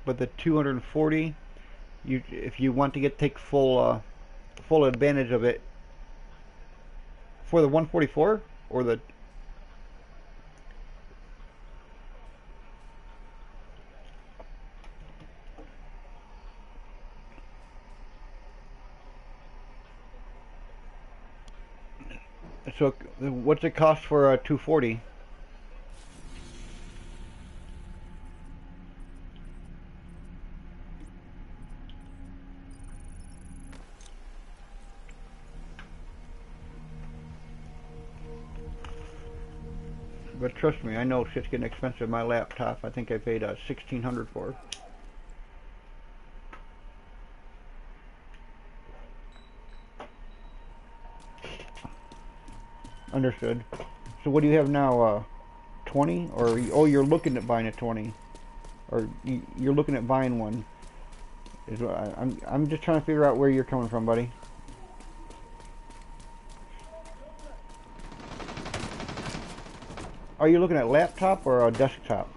A: but the 240, if you want to take full advantage of it, for the 144 or the So what's it cost for a 240? But trust me, I know shit's getting expensive. My laptop, I think I paid $1,600 for it. Understood. So what do you have now? 20? Or oh, you're looking at buying a 20, or you're looking at buying one? Is what I'm just trying to figure out where you're coming from, buddy. Are you looking at laptop or a desktop?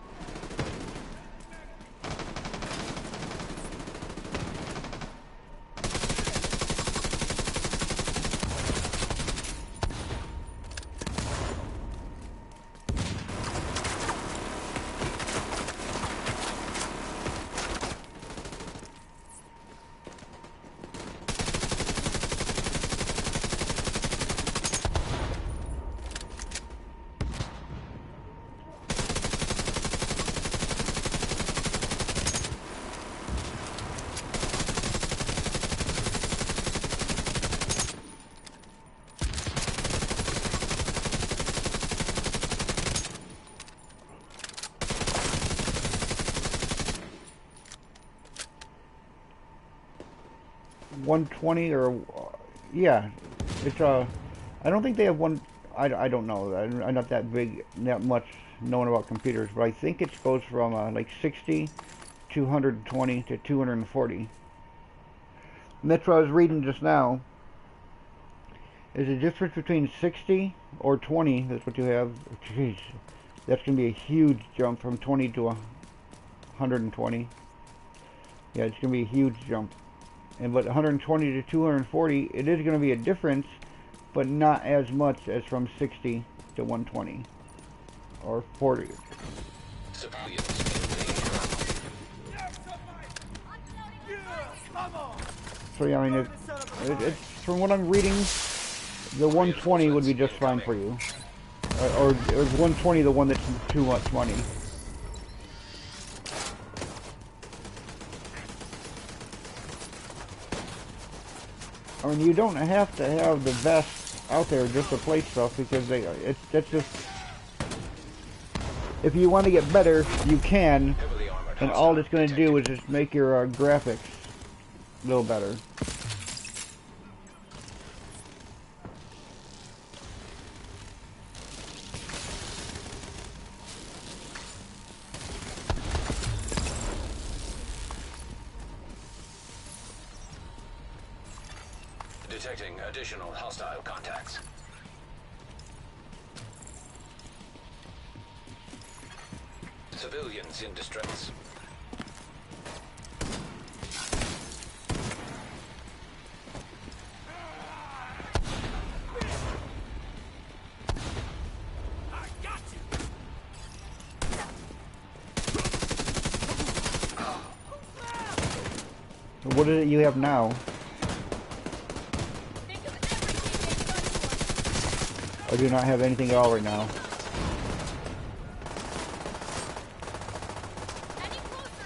A: $120 or Yeah, it's I don't think they have one. I don't know. I'm not that big, that much knowing about computers, but I think it goes from like 60 to 120 to 240. And that's what I was reading just now. Is the difference between 60 or 20? That's what you have. Jeez, that's going to be a huge jump from 20 to 120. Yeah, it's going to be a huge jump. And but 120 to 240, it is going to be a difference, but not as much as from 60 to 120 or 40. So yeah, I mean, it's from what I'm reading, the 120 would be just fine for you, or 120 the one that's too much money. I mean, you don't have to have the best out there just to play stuff, because that's just, if you want to get better, you can, and all it's going to do is just make your graphics a little better.
H: Detecting additional hostile contacts. Civilians in distress.
A: What is it you have now? I do not have anything at all right now.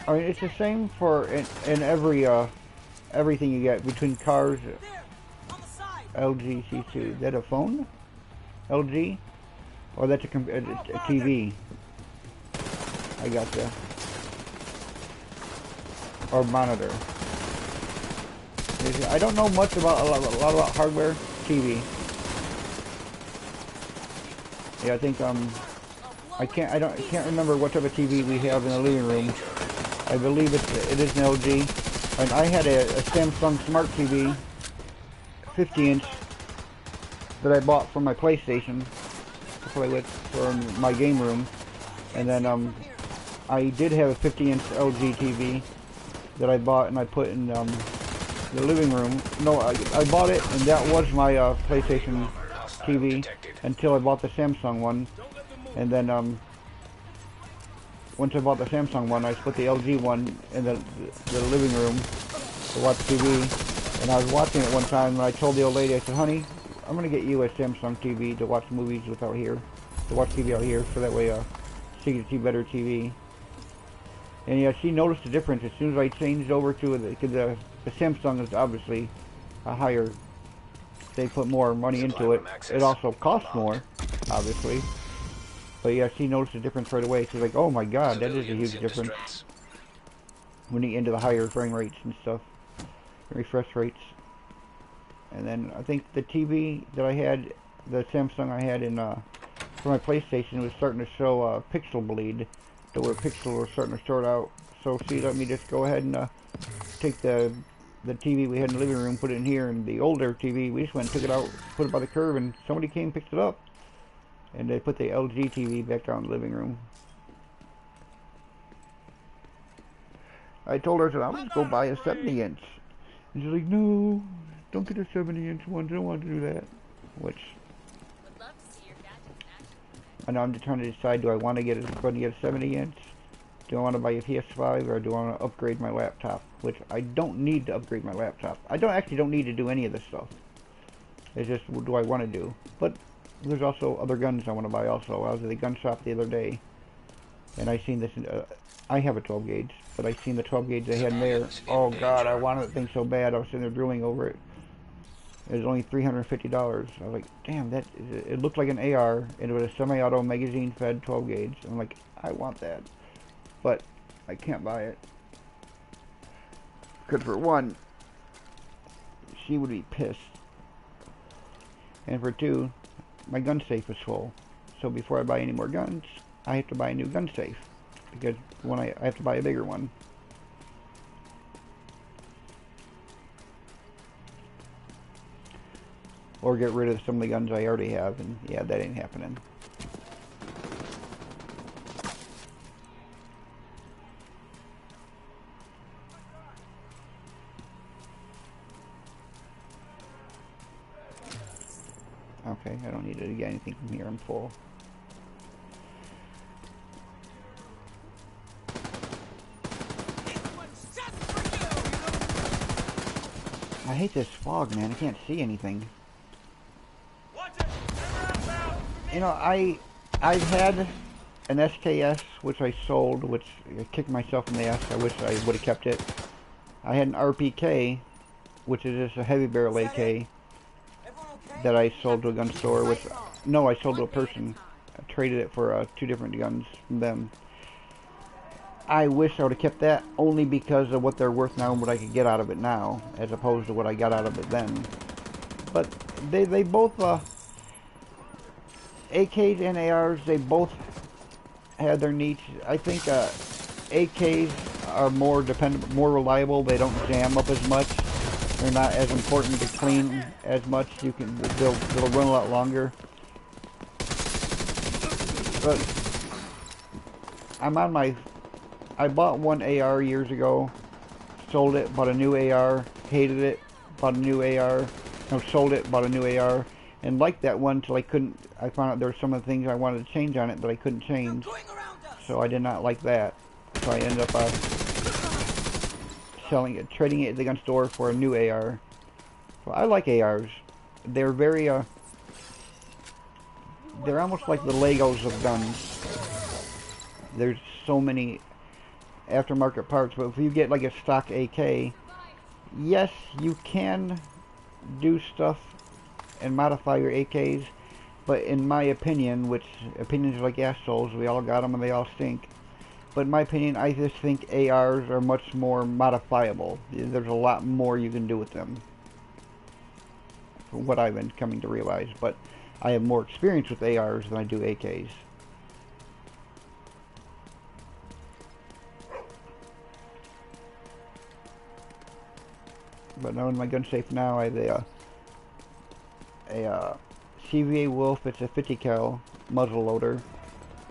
A: I mean, it's the same for in every everything you get between cars. LG C2. Is that a phone? LG? Or that's a TV? I gotcha. Or monitor. I don't know much about a lot about hardware. TV. Yeah, I think I can't remember what type of TV we have in the living room. I believe it is an LG. And I had a Samsung Smart TV, 50-inch, that I bought from my PlayStation to play with for my game room. And then I did have a 50-inch LG TV that I bought and I put in the living room. No, I bought it and that was my PlayStation TV until I bought the Samsung one. And then once I bought the Samsung one, I put the LG one in the living room to watch TV. And I was watching it one time and I told the old lady, I said, honey, I'm going to get you a Samsung TV to watch movies with out here, to watch TV out here, so that way she can see better TV. And yeah, she noticed the difference as soon as I changed over to the Samsung is obviously a higher, they put more money into it. It also costs more, obviously. But yeah, she noticed the difference right away. She's like, oh my god, that is a huge difference. When you get into the higher frame rates and stuff, refresh rates. And then I think the TV that I had, the Samsung I had in for my PlayStation, was starting to show pixel bleed, to where pixels were starting to short out. So she let me just go ahead and take the TV we had in the living room, put it in here, and the older TV, we just went and took it out, put it by the curb, and somebody came and picked it up. And they put the LG TV back down in the living room. I told her, I said, I'm going to go buy a 70-inch. And she's like, no, don't get a 70-inch one, I don't want to do that. Which, I know I'm just trying to decide, do I want to get a 70-inch? Do I want to buy a PS5, or do I want to upgrade my laptop? Which, I don't need to upgrade my laptop. I don't need to do any of this stuff. It's just, what do I want to do? But there's also other guns I want to buy also. I was at the gun shop the other day, and I seen this, I have a 12 gauge, but I seen the 12 gauge they had in there. Oh god, I wanted that thing so bad, I was sitting there drooling over it. It was only $350. I was like, damn, it looked like an AR, and it was a semi-auto magazine-fed 12 gauge. I'm like, I want that, but I can't buy it. Because for one, she would be pissed And for two, my gun safe is full. So before I buy any more guns, I have to buy a new gun safe. Because when I have to buy a bigger one. Or get rid of some of the guns I already have, and yeah, that ain't happening. Okay, I don't need to get anything from here, I'm full. I hate this fog, man. I can't see anything. You know, I've had an SKS, which I sold, which I kicked myself in the ass. I wish I would have kept it. I had an RPK, which is just a heavy barrel AK, that I sold to a gun store, which, no, I sold to a person. I traded it for 2 different guns from them. I wish I would have kept that, only because of what they're worth now and what I could get out of it now, as opposed to what I got out of it then. But they both, AKs and ARs, they both had their niche. I think AKs are more dependable, more reliable. They don't jam up as much. They're not as important to clean as much. They'll run a lot longer. But I bought one AR years ago, sold it, bought a new AR, hated it, bought a new AR, no, sold it, bought a new AR, and liked that one till I found out there were some of the things I wanted to change on it that I couldn't change. So I did not like that. So I ended up trading it at the gun store for a new AR. So I like ARs. They're very, they're almost like the Legos of guns. There's so many aftermarket parts, but if you get like a stock AK, yes, you can do stuff and modify your AKs, but in my opinion, which opinions are like assholes, we all got them and they all stink, but in my opinion, I just think ARs are much more modifiable. There's a lot more you can do with them, from what I've been coming to realize, but I have more experience with ARs than I do AKs. But now in my gun safe now, I have a CVA Wolf. It's a 50 cal muzzle loader.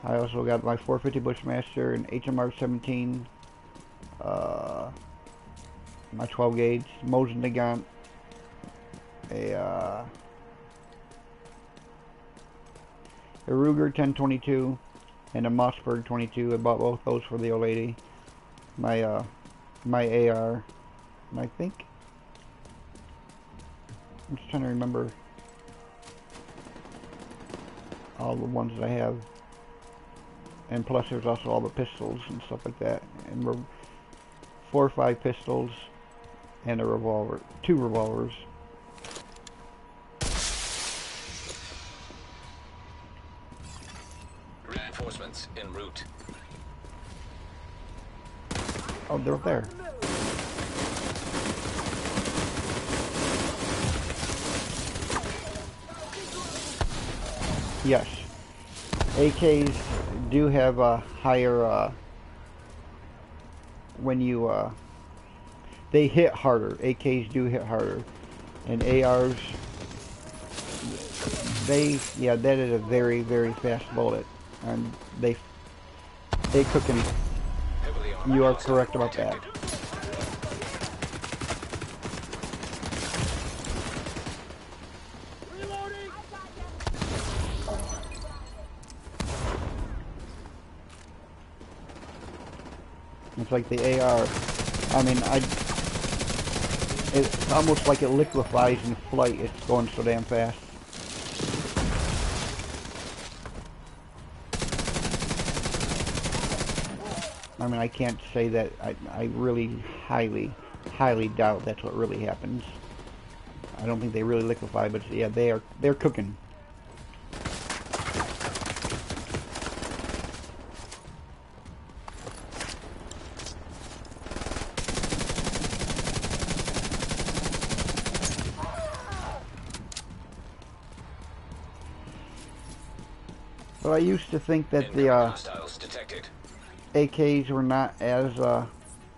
A: I also got my 450 Bushmaster, an HMR 17, my 12 gauge Mosin Nagant, a Ruger 1022, and a Mossberg 22. I bought both those for the old lady. My AR, and I think, I'm just trying to remember all the ones that I have. And plus there's also all the pistols and stuff like that. And 4 or 5 pistols and a revolver. 2 revolvers.
H: Reinforcements en route.
A: Oh, they're up there. Yes, AKs do have a higher, when you, they hit harder. AKs do hit harder. And ARs, yeah, that is a very, very fast bullet. And they cooking. You are correct about that. It's like the AR. I mean, it's almost like it liquefies in flight. It's going so damn fast. I mean, I can't say that. I really highly doubt that's what really happens. I don't think they really liquefy, but yeah, they're cooking. But I used to think that the
H: Hostiles detected.
A: AKs were not as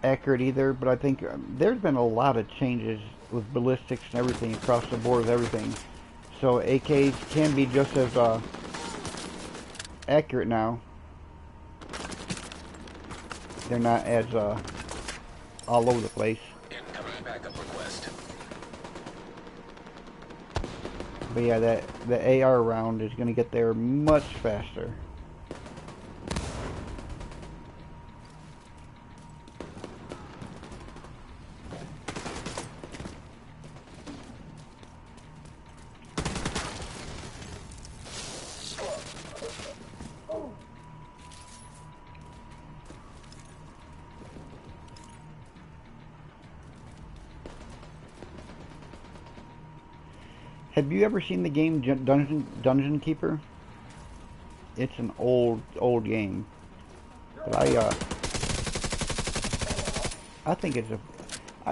A: accurate either, but I think there's been a lot of changes with ballistics and everything across the board with everything. So AKs can be just as accurate now. They're not as all over the place.
H: Incoming backup request.
A: But yeah, the AR round is going to get there much faster. Have you ever seen the game Dungeon Keeper? It's an old game, but I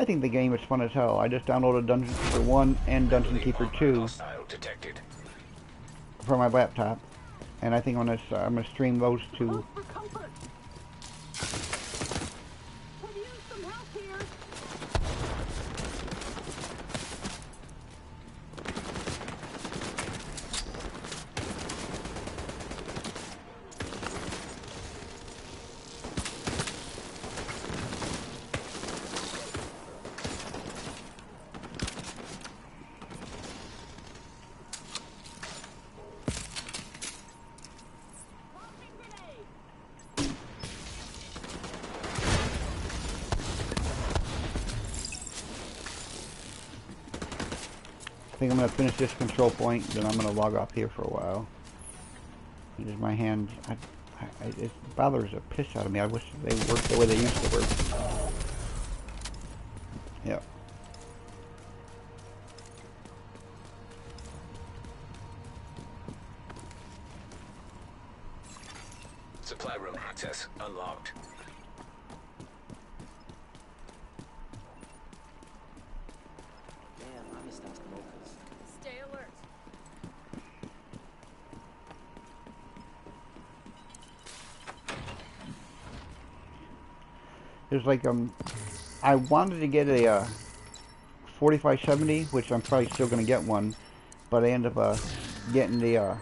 A: think the game is fun as hell. I just downloaded Dungeon Keeper 1 and Dungeon Keeper 2 for my laptop, and I think I'm gonna stream those two. I think I'm going to finish this control point, then I'm going to log off here for a while. Because my hand, it bothers the piss out of me. I wish they worked the way they used to work. Yep.
H: Supply room access unlocked.
D: Stay alert.
A: There's like, I wanted to get a 4570, which I'm probably still going to get one, but I end up getting the,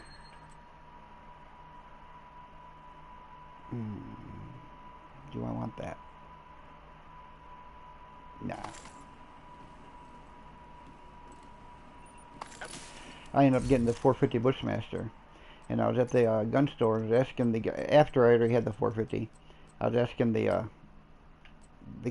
A: do I want that? Nah. I ended up getting the 450 Bushmaster, and I was at the gun store. I was asking the guy, after I already had the 450, I was asking the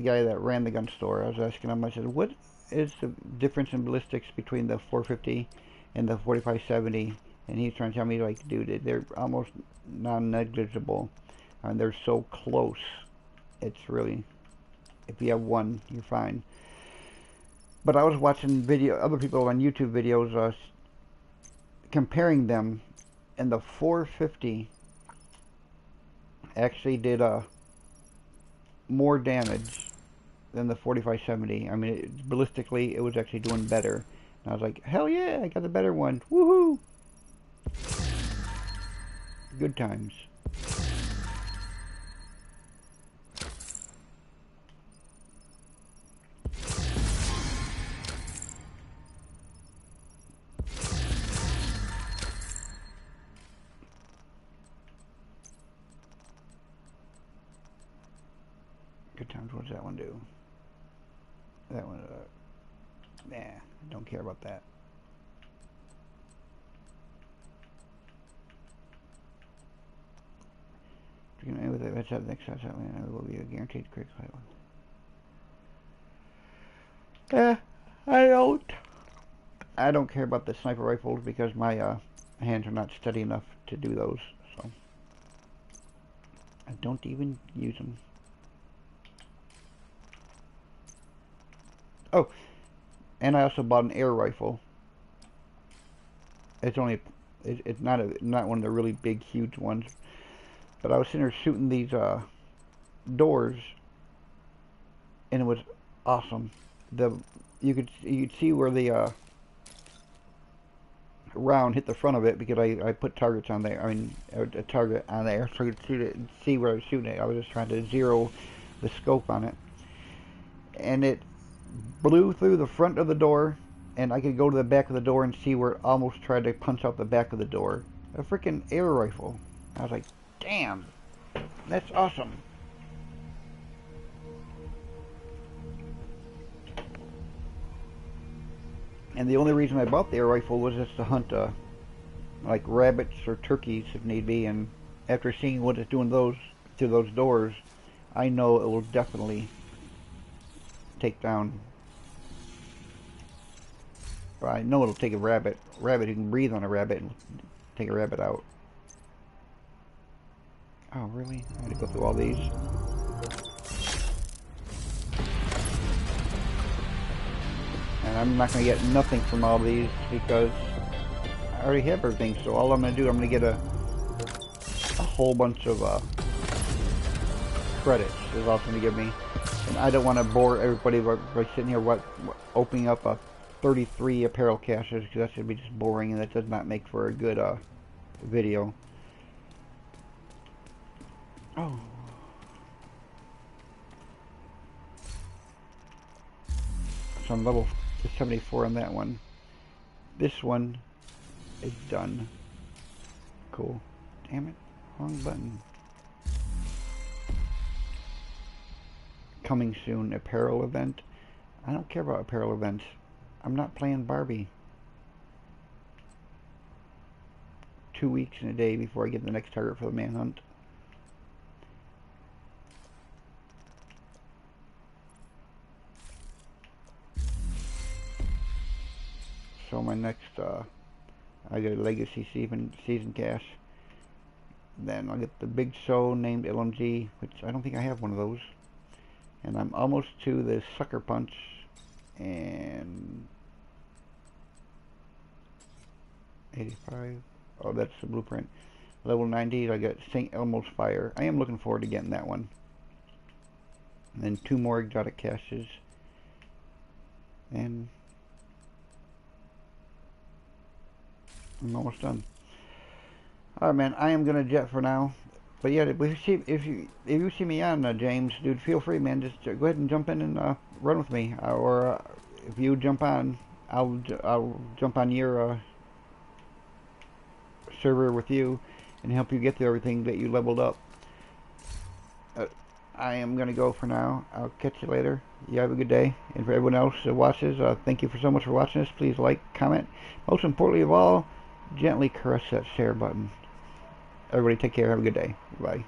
A: guy that ran the gun store. I was asking him, I said, what is the difference in ballistics between the 450 and the 4570? And he's trying to tell me, like, dude, they're almost non-negligible, and they're so close. It's really, if you have one, you're fine. But I was watching other people on YouTube videos comparing them, and the 450 actually did more damage than the 4570. I mean, ballistically, it was actually doing better. And I was like, hell yeah, I got the better one. Woohoo! Good times. Good times. What does that one do? That one, nah, don't care about that. With it, that's up next shot. It will be a guaranteed critical hit. I don't care about the sniper rifles because my hands are not steady enough to do those, so I don't even use them. Oh, and I also bought an air rifle. It's only, it's not one of the really big, huge ones. But I was sitting there shooting these doors, and it was awesome. You could see where the round hit the front of it because I put targets on there. I mean, a target on there so I could shoot it and see where I was shooting it. I was just trying to zero the scope on it. And it blew through the front of the door, and I could go to the back of the door and see where it almost tried to punch out the back of the door. A freaking air rifle. I was like, damn, that's awesome. And the only reason I bought the air rifle was just to hunt like rabbits or turkeys if need be. And after seeing what it's doing through those doors, I know it will definitely take down. Well, I know it'll take a rabbit. Rabbit who can breathe on a rabbit and take a rabbit out. Oh really? I had to go through all these. And I'm not going to get nothing from all these because I already have everything. So all I'm going to do, I'm going to get a whole bunch of credits is all it's going to give me. And I don't want to bore everybody by sitting here opening up a 33 apparel caches because that's going to be just boring and that does not make for a good video. Oh. So I'm level 74 on that one. This one is done. Cool. Damn it. Wrong button. Coming soon. Apparel event. I don't care about apparel events. I'm not playing Barbie. 2 weeks and a day before I get the next target for the manhunt. So my next, I get a Legacy season cache. Then I'll get the Big Show named LMG, which I don't think I have one of those. And I'm almost to the Sucker Punch. And 85. Oh, that's the blueprint. Level 90, I got St. Elmo's Fire. I am looking forward to getting that one. And then 2 more exotic caches. And I'm almost done. Alright man, I am gonna jet for now. But yeah, if you see me on James, dude, feel free man, just go ahead and jump in and run with me. Or if you jump on, I'll jump on your server with you and help you get through everything that you leveled up. I am gonna go for now. I'll catch you later. You have a good day. And for everyone else that watches, thank you so much for watching this. Please like, comment. Most importantly of all, gently caress that share button. Everybody take care. Have a good day. Bye.